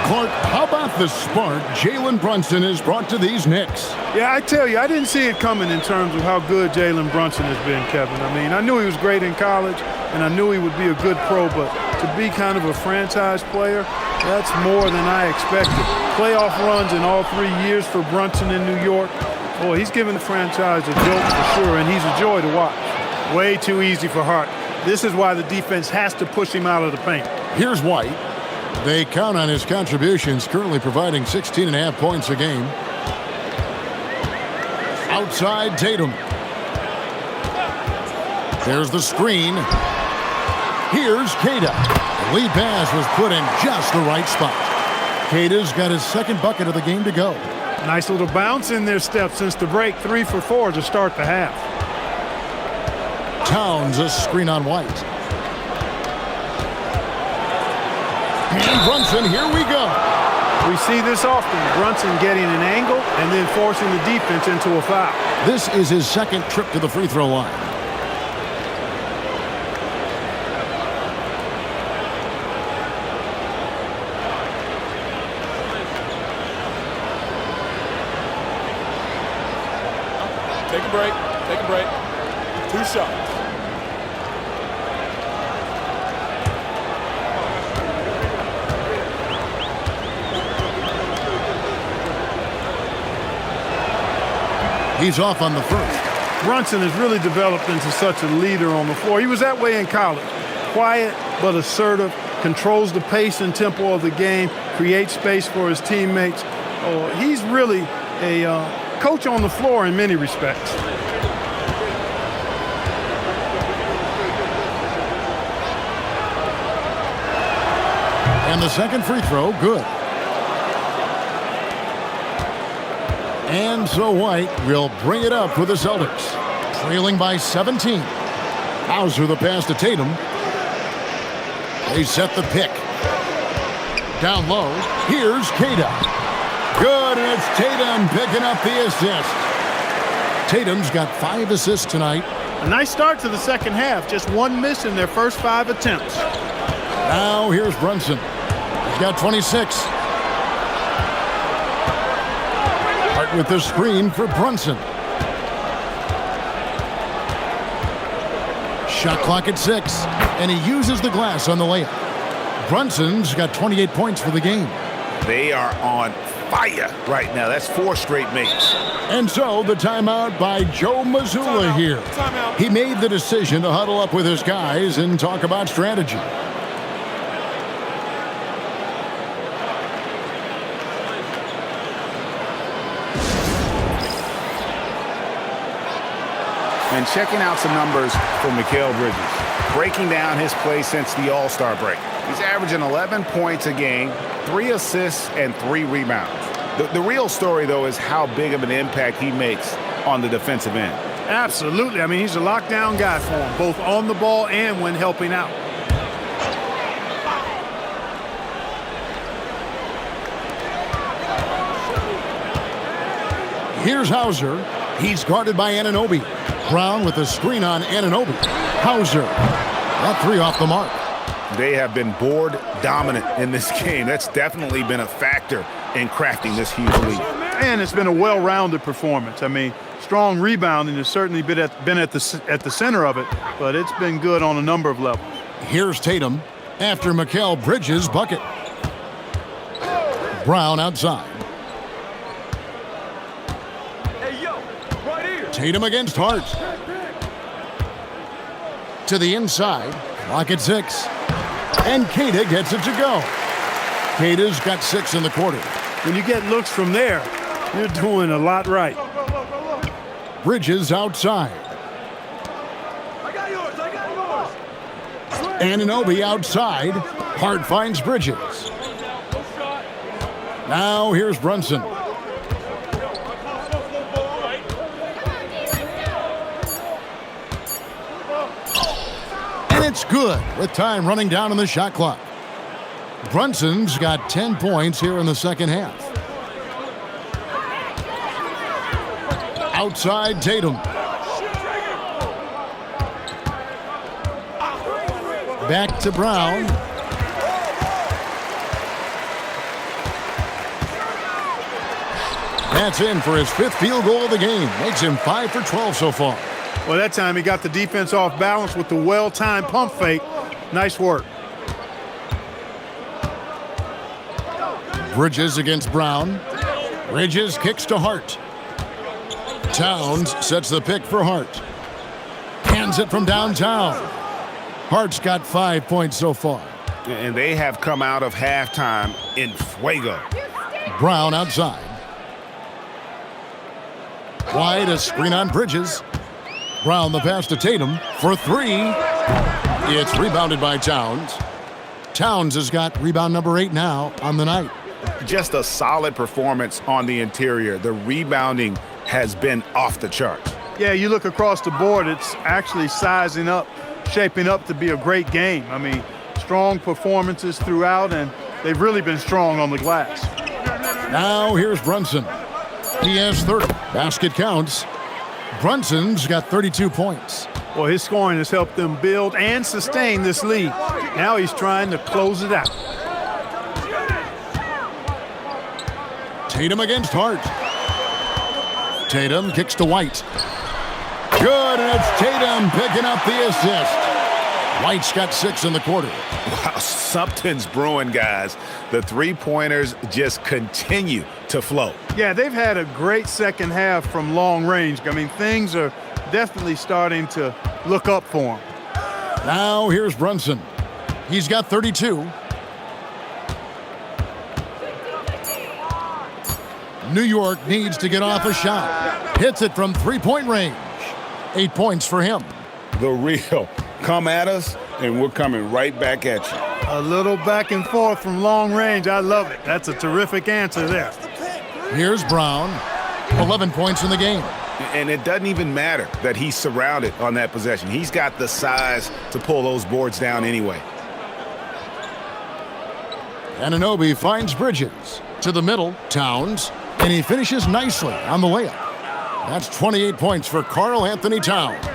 Clark, how about the spark Jalen Brunson has brought to these Knicks? Yeah, I tell you, I didn't see it coming in terms of how good Jalen Brunson has been, Kevin. I mean, I knew he was great in college, and I knew he would be a good pro, but to be kind of a franchise player, that's more than I expected. Playoff runs in all 3 years for Brunson in New York. Boy, he's given the franchise a jolt for sure, and he's a joy to watch. Way too easy for Hart. This is why the defense has to push him out of the paint. Here's White. They count on his contributions, currently providing 16.5 points a game. Outside Tatum. There's the screen. Here's Queta. The lead pass was put in just the right spot. Queta's got his second bucket of the game to go. Nice little bounce in their step since the break. 3 for 4 to start the half. Towns a screen on White. And Brunson, here we go. We see this often. Brunson getting an angle and then forcing the defense into a foul. This is his second trip to the free throw line. Take a break. Take a break. 2 shots. He's off on the first. Brunson has really developed into such a leader on the floor. He was that way in college. Quiet but assertive, controls the pace and tempo of the game, creates space for his teammates. He's really a coach on the floor in many respects. And the second free throw, good. And so White will bring it up for the Celtics. Trailing by 17. Hauser the pass to Tatum. They set the pick. Down low. Here's Queta. Good, and it's Tatum picking up the assist. Tatum's got 5 assists tonight. A nice start to the second half. Just 1 miss in their first 5 attempts. Now here's Brunson. He's got 26. Hart with the screen for Brunson. Shot clock at 6, and he uses the glass on the layup. Brunson's got 28 points for the game. They are on fire right now. That's 4 straight makes. And so the timeout by Joe Mazzulla here. Timeout. He made the decision to huddle up with his guys and talk about strategy. And checking out some numbers for Mikal Bridges. Breaking down his play since the All-Star break. He's averaging 11 points a game, 3 assists, and 3 rebounds. The real story, though, is how big of an impact he makes on the defensive end. Absolutely. I mean, he's a lockdown guy for him, both on the ball and when helping out. Here's Hauser. He's guarded by Anunoby. Brown with a screen on Anunoby. Hauser. That 3 off the mark. They have been board dominant in this game. That's definitely been a factor in crafting this huge lead. And it's been a well-rounded performance. I mean, strong rebounding has certainly been at the center of it, but it's been good on a number of levels. Here's Tatum after Mikal Bridges' bucket. Brown outside. Tatum against Hart. To the inside. Clock at 6. And Kata gets it to go. Kata's got 6 in the quarter. When you get looks from there, you're doing a lot right. Bridges outside. Anunoby outside. Hart finds Bridges. Now here's Brunson. It's good with time running down on the shot clock. Brunson's got 10 points here in the second half. Outside Tatum. Back to Brown. That's in for his 5th field goal of the game. Makes him 5 for 12 so far. Well, that time he got the defense off balance with the well-timed pump fake. Nice work. Bridges against Brown. Bridges kicks to Hart. Towns sets the pick for Hart. Hands it from downtown. Hart's got 5 points so far. And they have come out of halftime in fuego. Brown outside. Wide, a screen on Bridges. Brown the pass to Tatum for 3. It's rebounded by Towns. Towns has got rebound number 8 now on the night. Just a solid performance on the interior. The rebounding has been off the charts. Yeah, you look across the board, it's actually sizing up, shaping up to be a great game. I mean, strong performances throughout, and they've really been strong on the glass. Now here's Brunson. He has 30. Basket counts. Brunson's got 32 points. Well, his scoring has helped them build and sustain this lead. Now he's trying to close it out. Tatum against Hart. Tatum kicks to White. Good, and it's Tatum picking up the assist. White's got 6 in the quarter. Wow, something's brewing, guys. The three-pointers just continue to flow. Yeah, they've had a great second half from long range. I mean, things are definitely starting to look up for him. Now here's Brunson. He's got 32. New York needs to get off a shot. Hits it from three-point range. 8 points for him. The real. Come at us, and we're coming right back at you. A little back and forth from long range. I love it. That's a terrific answer there. Here's Brown. 11 points in the game. And it doesn't even matter that he's surrounded on that possession. He's got the size to pull those boards down anyway. Anunoby finds Bridges. To the middle, Towns. And he finishes nicely on the layup. That's 28 points for Karl Anthony Towns.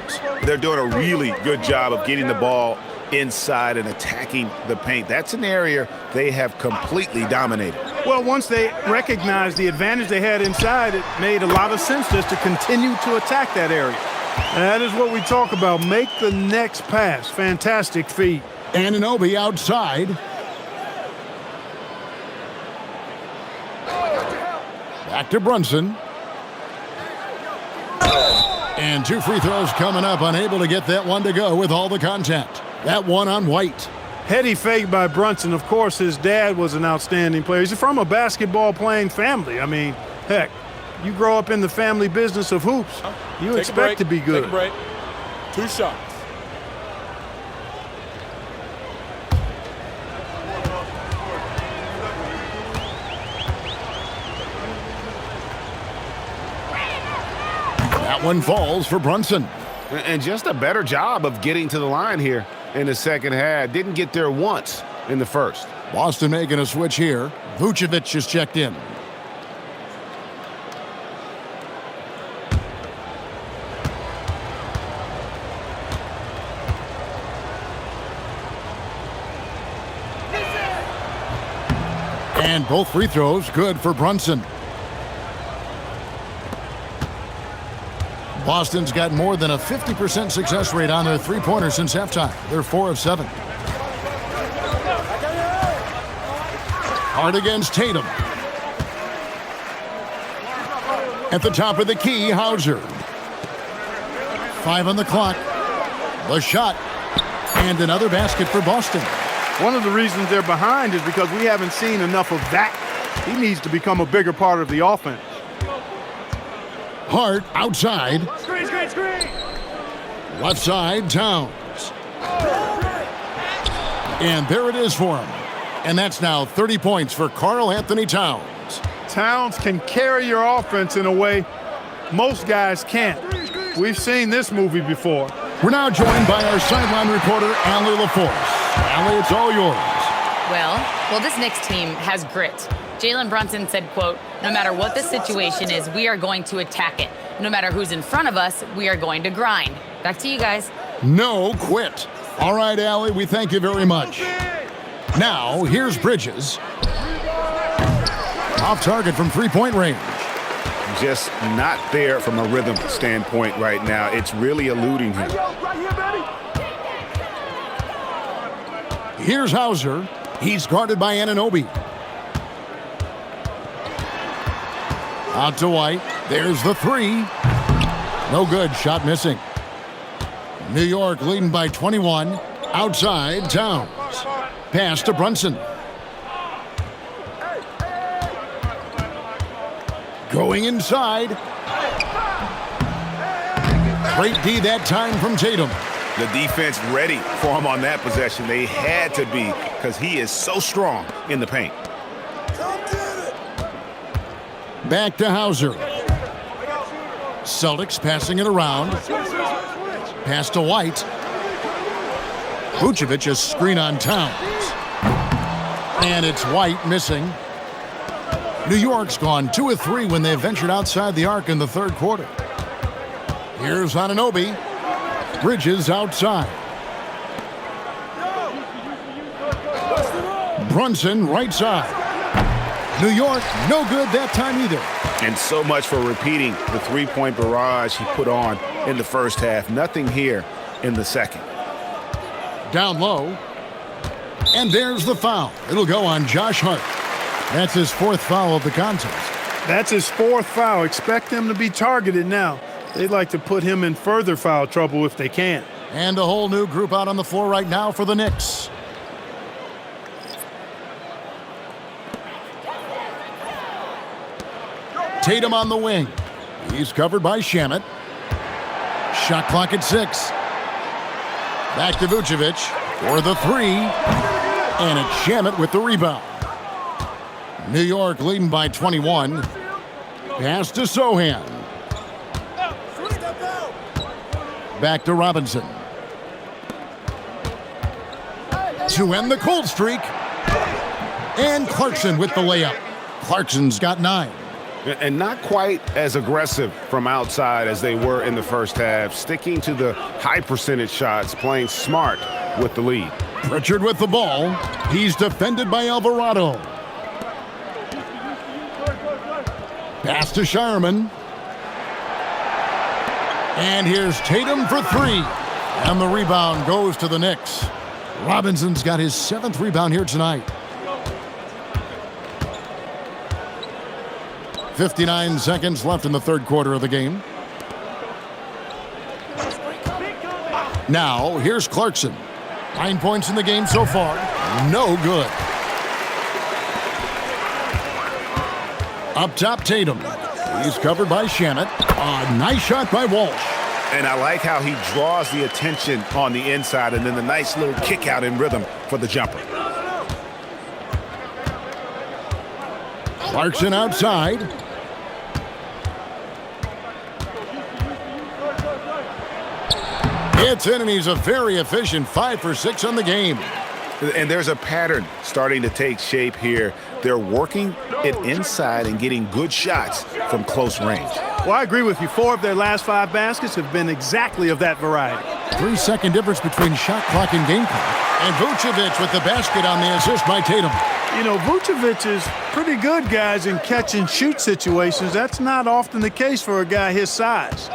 They're doing a really good job of getting the ball inside and attacking the paint. That's an area they have completely dominated. Well, once they recognized the advantage they had inside, it made a lot of sense just to continue to attack that area. And that is what we talk about. Make the next pass. Fantastic feat. Anunoby outside. Back to Brunson. And 2 free throws coming up, unable to get that one to go with all the contact. That one on White. Heady fake by Brunson. Of course, his dad was an outstanding player. He's from a basketball-playing family. I mean, heck, you grow up in the family business of hoops. You expect to be good. Take a break. 2 shots. That one falls for Brunson. And just a better job of getting to the line here in the second half. Didn't get there once in the first. Boston making a switch here. Vucevic is checked in. And both free throws good for Brunson. Boston's got more than a 50% success rate on their three-pointers since halftime. They're 4 of 7. Hard against Tatum. At the top of the key, Hauser. 5 on the clock. The shot. And another basket for Boston. One of the reasons they're behind is because we haven't seen enough of that. He needs to become a bigger part of the offense. Hart outside. Screen. Left side, Towns. And there it is for him. And that's now 30 points for Karl Anthony Towns. Towns can carry your offense in a way most guys can't. We've seen this movie before. We're now joined by our sideline reporter, Allie LaForce. Allie, it's all yours. Well, this Knicks team has grit. Jalen Brunson said, quote, "No matter what the situation is, we are going to attack it. No matter who's in front of us, we are going to grind." Back to you guys. No quit. All right, Allie, we thank you very much. Now, here's Bridges. Off target from three-point range. Just not there from a rhythm standpoint right now. It's really eluding him. Here's Hauser. He's guarded by Anunoby. Out to White. There's the three. No good. Shot missing. New York leading by 21. Outside, Towns. Pass to Brunson. Going inside. Great D that time from Tatum. The defense ready for him on that possession. They had to be because he is so strong in the paint. Back to Hauser. Celtics passing it around. Pass to White. Vucevic a screen on Towns. And it's White missing. New York's gone 2 of 3 when they ventured outside the arc in the third quarter. Here's Anunoby. Bridges outside. Brunson right side. New York no good that time either. And so much for repeating the three-point barrage he put on in the first half. Nothing here in the second. Down low. And there's the foul. It'll go on Josh Hart. That's his 4th foul of the contest. That's his 4th foul. Expect him to be targeted now. They'd like to put him in further foul trouble if they can. And a whole new group out on the floor right now for the Knicks. Tatum on the wing. He's covered by Shamet. Shot clock at 6. Back to Vucevic for the 3. And it's Shamet with the rebound. New York leading by 21. Pass to Sohan. Back to Robinson. To end the cold streak. And Clarkson with the layup. Clarkson's got 9. And not quite as aggressive from outside as they were in the first half. Sticking to the high percentage shots, playing smart with the lead. Pritchard with the ball. He's defended by Alvarado. Pass to Shireman. And here's Tatum for 3. And the rebound goes to the Knicks. Robinson's got his 7th rebound here tonight. 59 seconds left in the third quarter of the game. Now, here's Clarkson. 9 points in the game so far. No good. Up top, Tatum. He's covered by Shamet. A nice shot by Walsh. And I like how he draws the attention on the inside and then the nice little kick out in rhythm for the jumper. Clarkson outside. It's in, and he's a very efficient 5 for 6 on the game. And there's a pattern starting to take shape here. They're working it inside and getting good shots from close range. Well, I agree with you. 4 of their last 5 baskets have been exactly of that variety. 3-second difference between shot clock and game clock. And Vucevic with the basket on the assist by Tatum. You know, Vucevic is pretty good, guys, in catch-and-shoot situations. That's not often the case for a guy his size.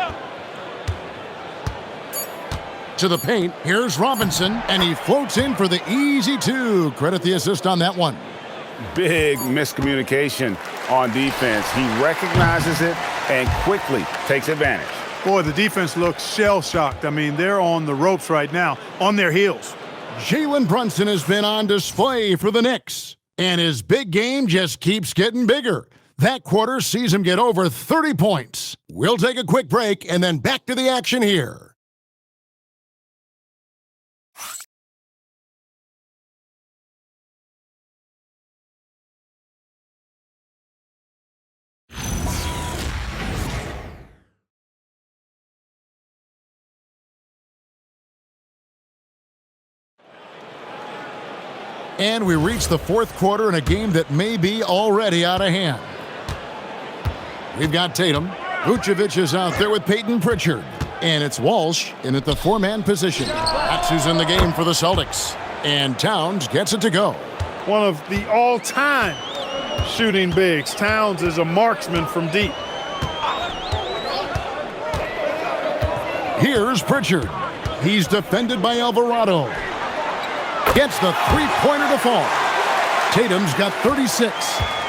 To the paint, here's Robinson, and he floats in for the easy 2. Credit the assist on that one. Big miscommunication on defense. He recognizes it and quickly takes advantage. Boy, the defense looks shell-shocked. I mean, they're on the ropes right now, on their heels. Jalen Brunson has been on display for the Knicks, and his big game just keeps getting bigger. That quarter sees him get over 30 points. We'll take a quick break and then back to the action here. And we reach the fourth quarter in a game that may be already out of hand. We've got Tatum. Vucevic is out there with Peyton Pritchard. And it's Walsh in at the 4-man position. That's who's in the game for the Celtics. And Towns gets it to go. One of the all-time shooting bigs. Towns is a marksman from deep. Here's Pritchard. He's defended by Alvarado. Gets the three-pointer to fall. Tatum's got 36.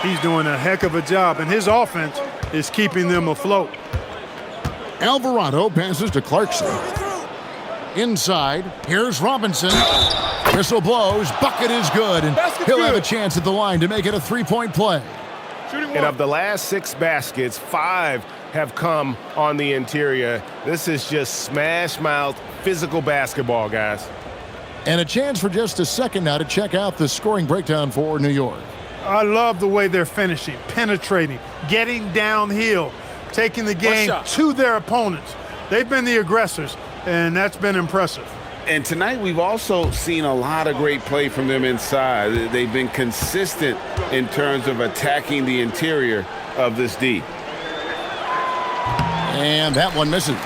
He's doing a heck of a job, and his offense is keeping them afloat. Alvarado passes to Clarkson. Inside, here's Robinson. Whistle blows, bucket is good, and he'll have a chance at the line to make it a three-point play. And of the last 6 baskets, 5 have come on the interior. This is just smash-mouth physical basketball, guys. And a chance for just a second now to check out the scoring breakdown for New York. I love the way they're finishing, penetrating, getting downhill, taking the game to their opponents. They've been the aggressors, and that's been impressive. And tonight we've also seen a lot of great play from them inside. They've been consistent in terms of attacking the interior of this D. And that one misses.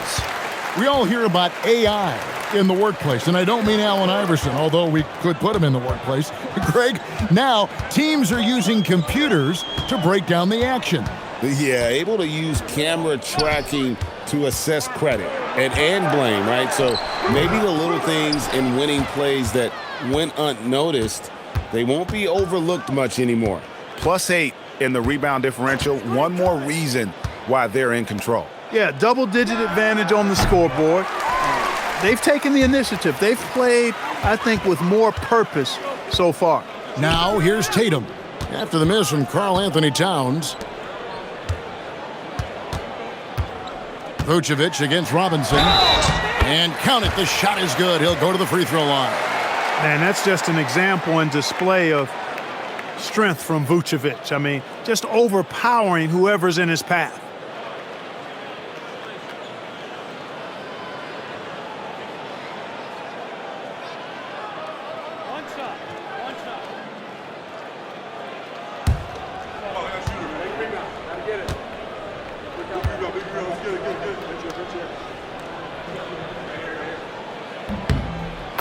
We all hear about AI in the workplace, and I don't mean Allen Iverson, although we could put him in the workplace. Greg, now teams are using computers to break down the action. Yeah, able to use camera tracking to assess credit and blame, right? So maybe the little things in winning plays that went unnoticed, they won't be overlooked much anymore. +8 in the rebound differential. One more reason why they're in control. Yeah, double-digit advantage on the scoreboard. They've taken the initiative. They've played, I think, with more purpose so far. Now here's Tatum. After the miss from Karl Anthony Towns. Vucevic against Robinson. And count it, the shot is good. He'll go to the free throw line. Man, that's just an example and display of strength from Vucevic. I mean, just overpowering whoever's in his path.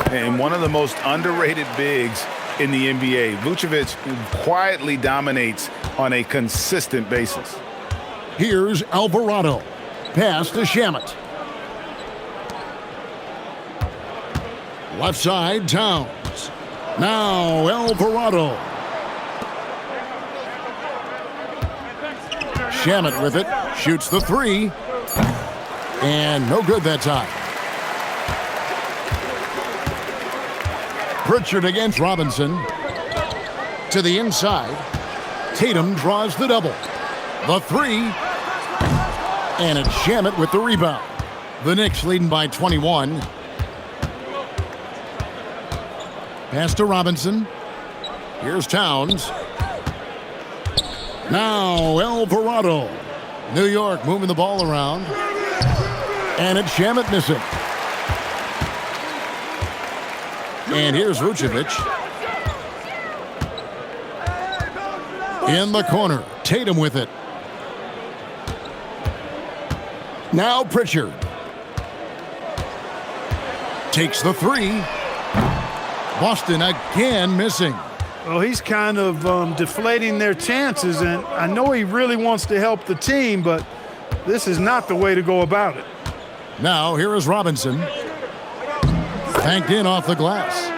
And one of the most underrated bigs in the NBA. Vucevic quietly dominates on a consistent basis. Here's Alvarado. Pass to Shamet. Left side, Towns. Now Alvarado. Shamet with it. Shoots the three. And no good that time. Pritchard against Robinson. To the inside. Tatum draws the double. The three. And it's Shamet with the rebound. The Knicks leading by 21. Pass to Robinson. Here's Towns. Now Alvarado. New York moving the ball around. And it's Shamet missing. And here's Vucevic. In the corner. Tatum with it. Now Pritchard. Takes the three. Boston again missing. Well, he's kind of deflating their chances, and I know he really wants to help the team, but this is not the way to go about it. Now here is Robinson. Banked in off the glass.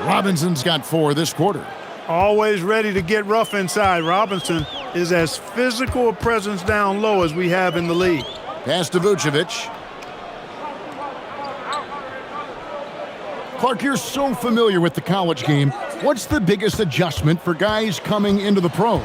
Robinson's got 4 this quarter. Always ready to get rough inside. Robinson is as physical a presence down low as we have in the league. Pass to Vucevic. Clark, you're so familiar with the college game. What's the biggest adjustment for guys coming into the pros?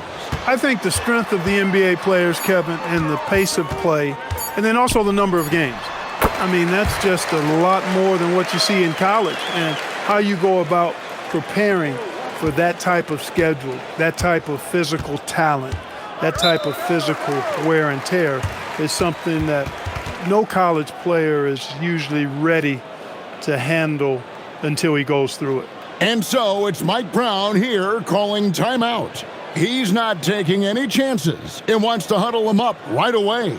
I think the strength of the NBA players, Kevin, and the pace of play, and then also the number of games. I mean, that's just a lot more than what you see in college, and how you go about preparing for that type of schedule, that type of physical talent, that type of physical wear and tear is something that no college player is usually ready to handle until he goes through it. And so it's Mike Brown here calling timeout. He's not taking any chances and wants to huddle him up right away.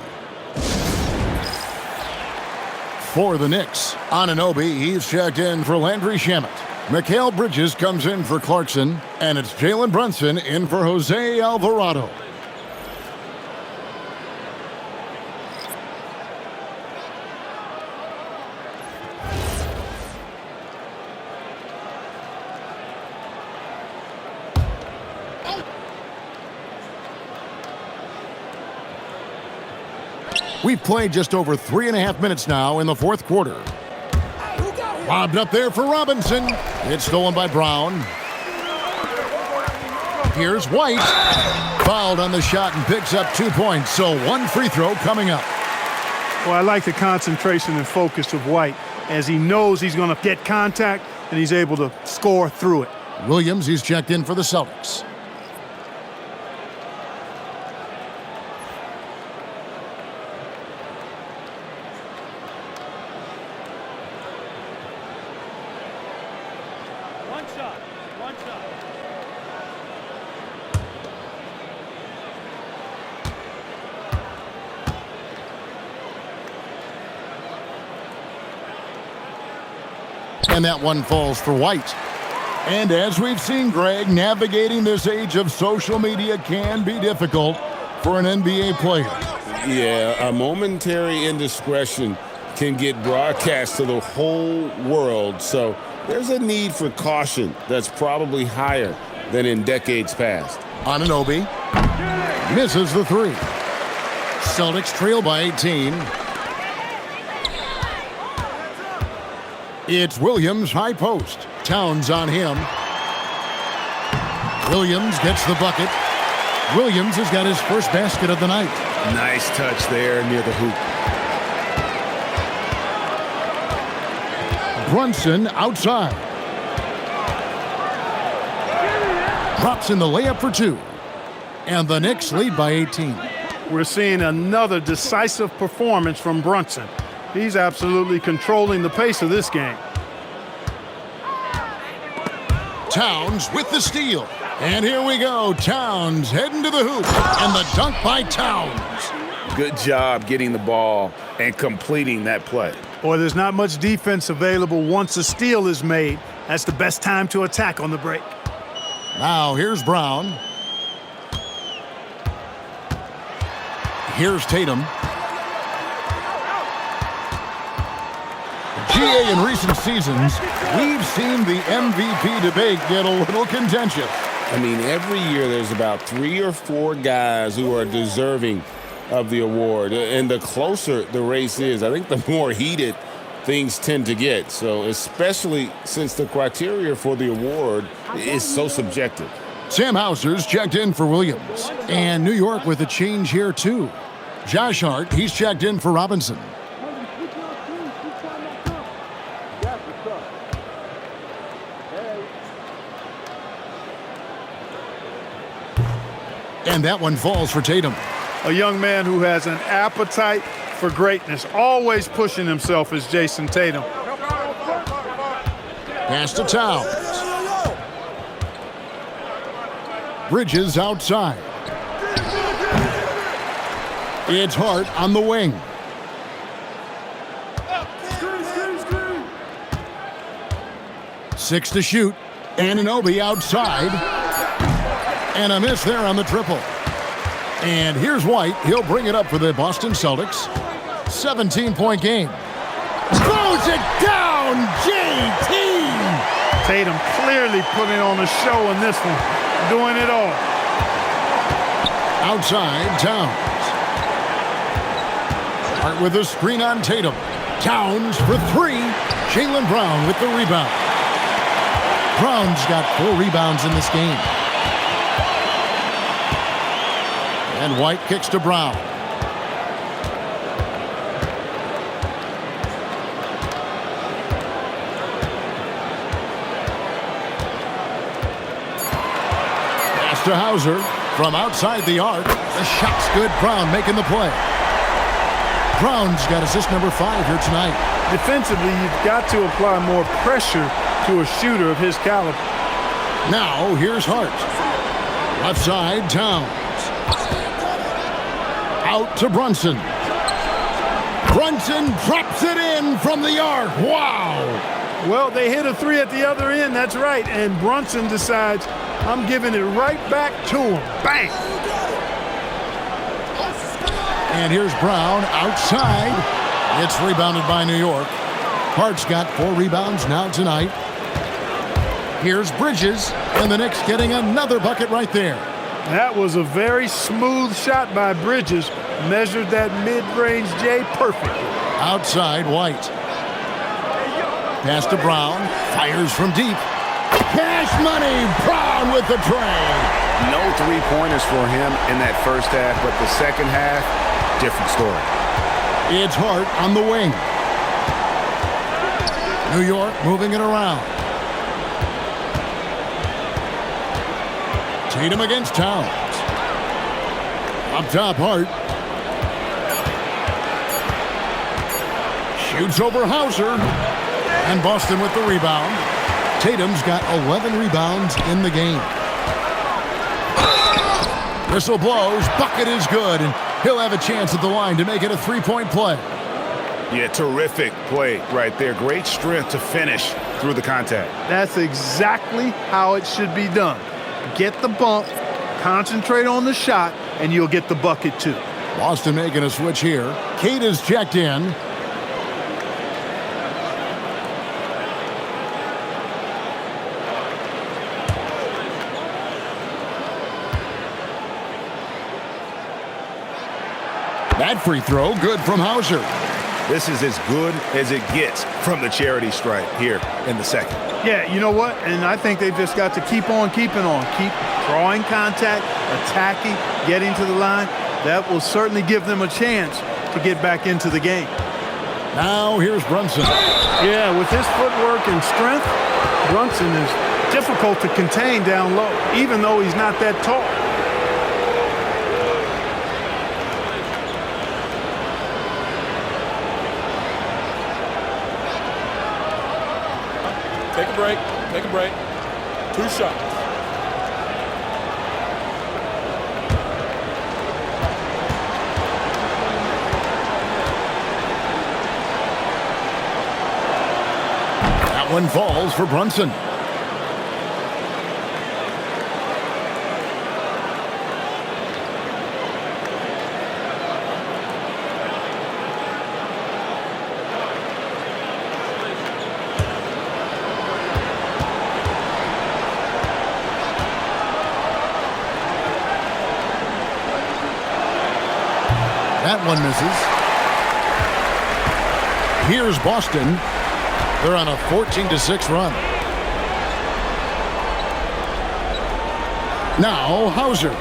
For the Knicks, Anunoby, he's checked in for Landry Shamet. Mikal Bridges comes in for Clarkson, and it's Jalen Brunson in for Jose Alvarado. We've played just over 3.5 minutes now in the fourth quarter. Lobbed up there for Robinson. It's stolen by Brown. Here's White. Fouled on the shot and picks up 2 points. So 1 free throw coming up. Well, I like the concentration and focus of White as he knows he's going to get contact and he's able to score through it. Williams, he's checked in for the Celtics. And that one falls for White. And as we've seen, Greg, navigating this age of social media can be difficult for an NBA player. Yeah, a momentary indiscretion can get broadcast to the whole world. So there's a need for caution that's probably higher than in decades past. Anunoby misses the three. Celtics trail by 18. It's Williams, high post. Towns on him. Williams gets the bucket. Williams has got his first basket of the night. Nice touch there near the hoop. Brunson outside. Drops in the layup for 2. And the Knicks lead by 18. We're seeing another decisive performance from Brunson. He's absolutely controlling the pace of this game. Towns with the steal. And here we go. Towns heading to the hoop. And the dunk by Towns. Good job getting the ball and completing that play. Boy, there's not much defense available once a steal is made. That's the best time to attack on the break. Now here's Brown. Here's Tatum. GA, in recent seasons, we've seen the MVP debate get a little contentious. I mean, every year there's about 3 or 4 guys who are deserving of the award. And the closer the race is, I think the more heated things tend to get. So especially since the criteria for the award is so subjective. Sam Hauser's checked in for Williams. And New York with a change here, too. Josh Hart, he's checked in for Robinson. And that one falls for Tatum. A young man who has an appetite for greatness, always pushing himself, is Jason Tatum. Pass to Towns. Bridges outside. It's Hart on the wing. Six to shoot. Anunoby outside. And a miss there on the triple. And here's White. He'll bring it up for the Boston Celtics. 17-point game. Throws it down, JT! Tatum clearly putting on a show in this one, doing it all. Outside, Towns. Hart with a screen on Tatum. Towns for three. Jaylen Brown with the rebound. Brown's got 4 rebounds in this game. And White kicks to Brown. Pass to Hauser from outside the arc. The shot's good. Brown making the play. Brown's got assist number 5 here tonight. Defensively, you've got to apply more pressure to a shooter of his caliber. Now, here's Hart. Left side, Towns. Out to Brunson. Brunson drops it in from the arc. Wow! Well, they hit a 3 at the other end, that's right. And Brunson decides, I'm giving it right back to him. Bang! And here's Brown outside. It's rebounded by New York. Hart's got 4 rebounds now tonight. Here's Bridges, and the Knicks getting another bucket right there. That was a very smooth shot by Bridges. Measured that mid-range J perfectly. Outside, White. Pass to Brown. Fires from deep. Cash money. Brown with the tray. No three-pointers for him in that first half, but the second half, different story. It's Hart on the wing. New York moving it around. Tatum against Towns. Up top, Hart. Shoots over Hauser. And Boston with the rebound. Tatum's got 11 rebounds in the game. Whistle blows. Bucket is good. And he'll have a chance at the line to make it a 3-point play. Yeah, terrific play right there. Great strength to finish through the contact. That's exactly how it should be done. Get the bump, concentrate on the shot, and you'll get the bucket too. Boston making a switch here. Kate is checked in. That free throw, good from Hauser. This is as good as it gets from the charity stripe here in the second. Yeah, you know what? And I think they've just got to keep on keeping on. Keep drawing contact, attacking, getting to the line. That will certainly give them a chance to get back into the game. Now here's Brunson. Yeah, with his footwork and strength, Brunson is difficult to contain down low, even though he's not that tall. Take a break. Take a break. 2 shots. That one falls for Brunson. That one misses. Here's Boston. They're on a 14-6 run. Now Hauser.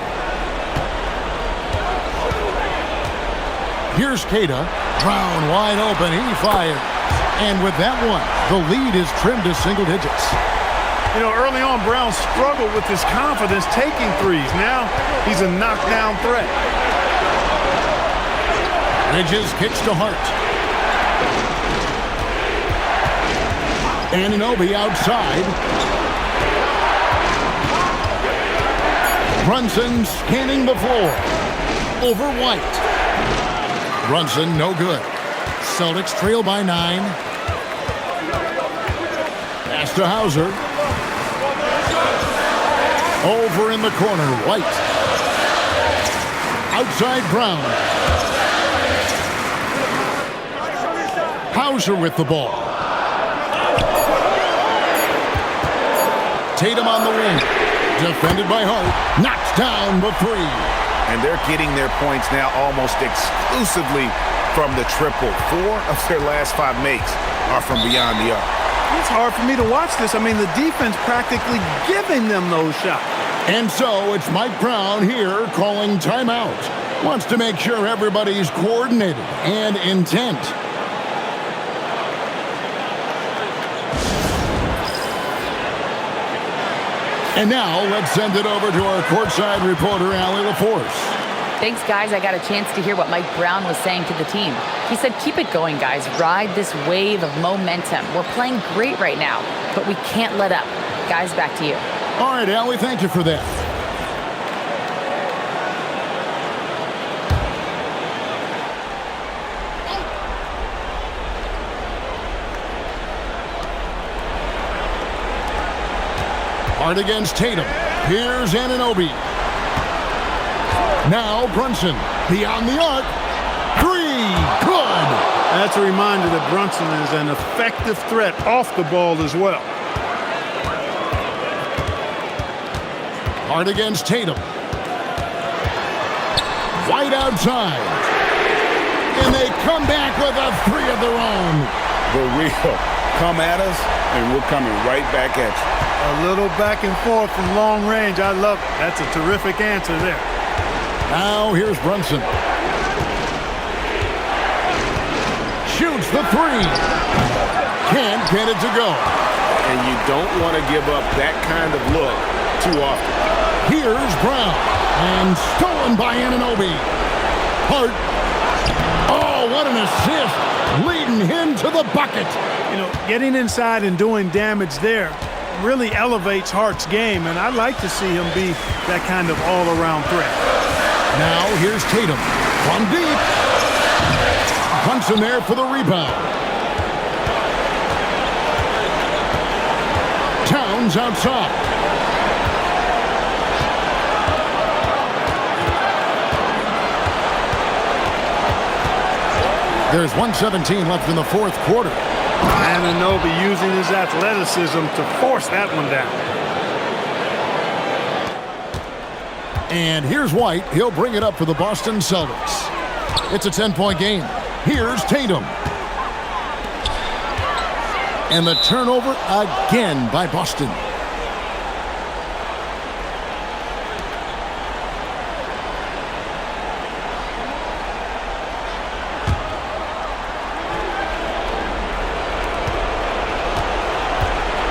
Here's Kata. Brown wide open. He fires. And with that one, the lead is trimmed to single digits. You know, early on, Brown struggled with his confidence taking threes. Now he's a knockdown threat. Bridges kicks to Hart. Anunoby outside. Brunson scanning the floor. Over White. Brunson no good. Celtics trail by 9. Pass to Hauser. Over in the corner, White. Outside Brown. Hauser with the ball. Tatum on the wing. Defended by Hart. Knocks down the 3. And they're getting their points now almost exclusively from the triple. 4 of their last 5 makes are from beyond the arc. It's hard for me to watch this. I mean, the defense practically giving them those shots. And so it's Mike Brown here calling timeout. Wants to make sure everybody's coordinated and intent. And now let's send it over to our courtside reporter, Allie LaForce. Thanks, guys. I got a chance to hear what Mike Brown was saying to the team. He said, keep it going, guys. Ride this wave of momentum. We're playing great right now, but we can't let up. Guys, back to you. All right, Allie, thank you for that. Hard against Tatum. Here's Anunoby. Now Brunson. Beyond the arc. 3. Good. That's a reminder that Brunson is an effective threat off the ball as well. Hard against Tatum. White outside. And they come back with a 3 of their own. The real. Come at us, and we're coming right back at you. A little back and forth from long range. I love it. That's a terrific answer there. Now here's Brunson. Shoots the 3. Can't get it to go. And you don't want to give up that kind of look too often. Here's Brown. And stolen by Anunoby. Hart. Oh, what an assist. Leading him to the bucket. You know, getting inside and doing damage there really elevates Hart's game, and I'd like to see him be that kind of all-around threat. Now here's Tatum from deep. Brunson there for the rebound. Towns outside. There's 1:17 left in the 4th quarter. Anunoby using his athleticism to force that one down. And here's White. He'll bring it up for the Boston Celtics. It's a 10-point game. Here's Tatum. And the turnover again by Boston.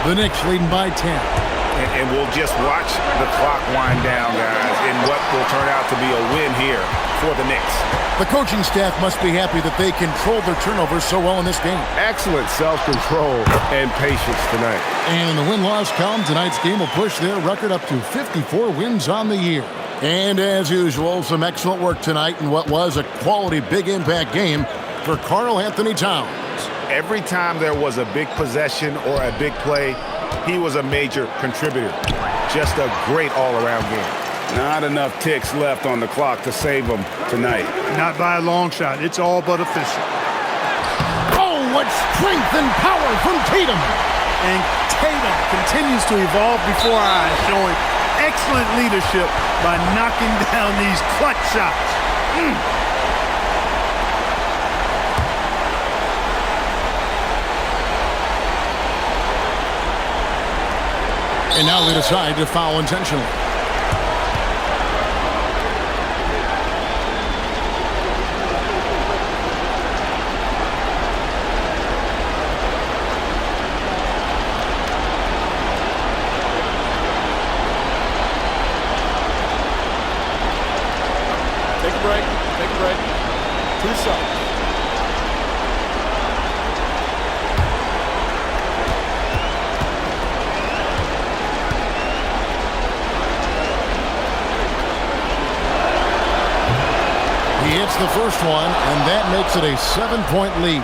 The Knicks leading by 10. And we'll just watch the clock wind down, guys, in what will turn out to be a win here for the Knicks. The coaching staff must be happy that they controlled their turnovers so well in this game. Excellent self-control and patience tonight. And in the win-loss column, tonight's game will push their record up to 54 wins on the year. And as usual, some excellent work tonight in what was a quality big impact game for Karl Anthony Towns. Every time there was a big possession or a big play, he was a major contributor. Just a great all-around game. Not enough ticks left on the clock to save him tonight. Not by a long shot. It's all but official. Oh, what strength and power from Tatum. And Tatum continues to evolve before our eyes, showing excellent leadership by knocking down these clutch shots. And now they decide to foul intentionally. Take a break. Take a break. 2 shots. He hits the first one, and that makes it a 7-point lead.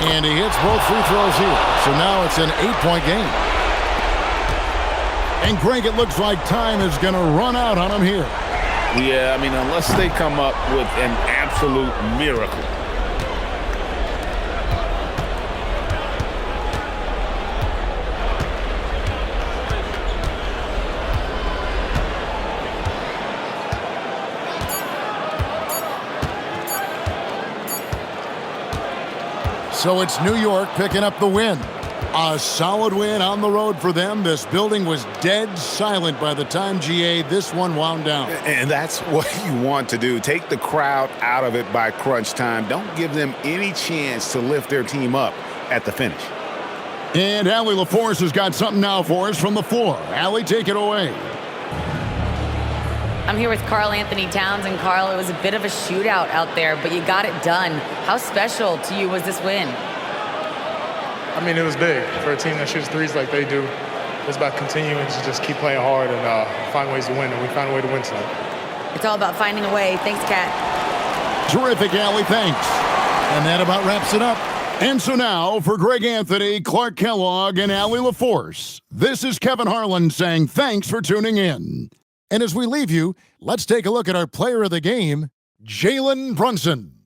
And he hits both free throws here. So now it's an 8-point game. And Greg, it looks like time is going to run out on him here. Yeah, I mean, unless they come up with an absolute miracle. So it's New York picking up the win. A solid win on the road for them. This building was dead silent by the time, GA, this one wound down. And that's what you want to do. Take the crowd out of it by crunch time. Don't give them any chance to lift their team up at the finish. And Allie LaForce has got something now for us from the floor. Allie, take it away. I'm here with Karl Anthony Towns, and Karl, it was a bit of a shootout out there, but you got it done. How special to you was this win? I mean, it was big for a team that shoots threes like they do. It's about continuing to just keep playing hard and find ways to win, and we found a way to win tonight. It's all about finding a way. Thanks, Kat. Terrific, Allie, thanks. And that about wraps it up. And so now, for Greg Anthony, Clark Kellogg, and Allie LaForce, this is Kevin Harlan saying thanks for tuning in. And as we leave you, let's take a look at our player of the game, Jalen Brunson.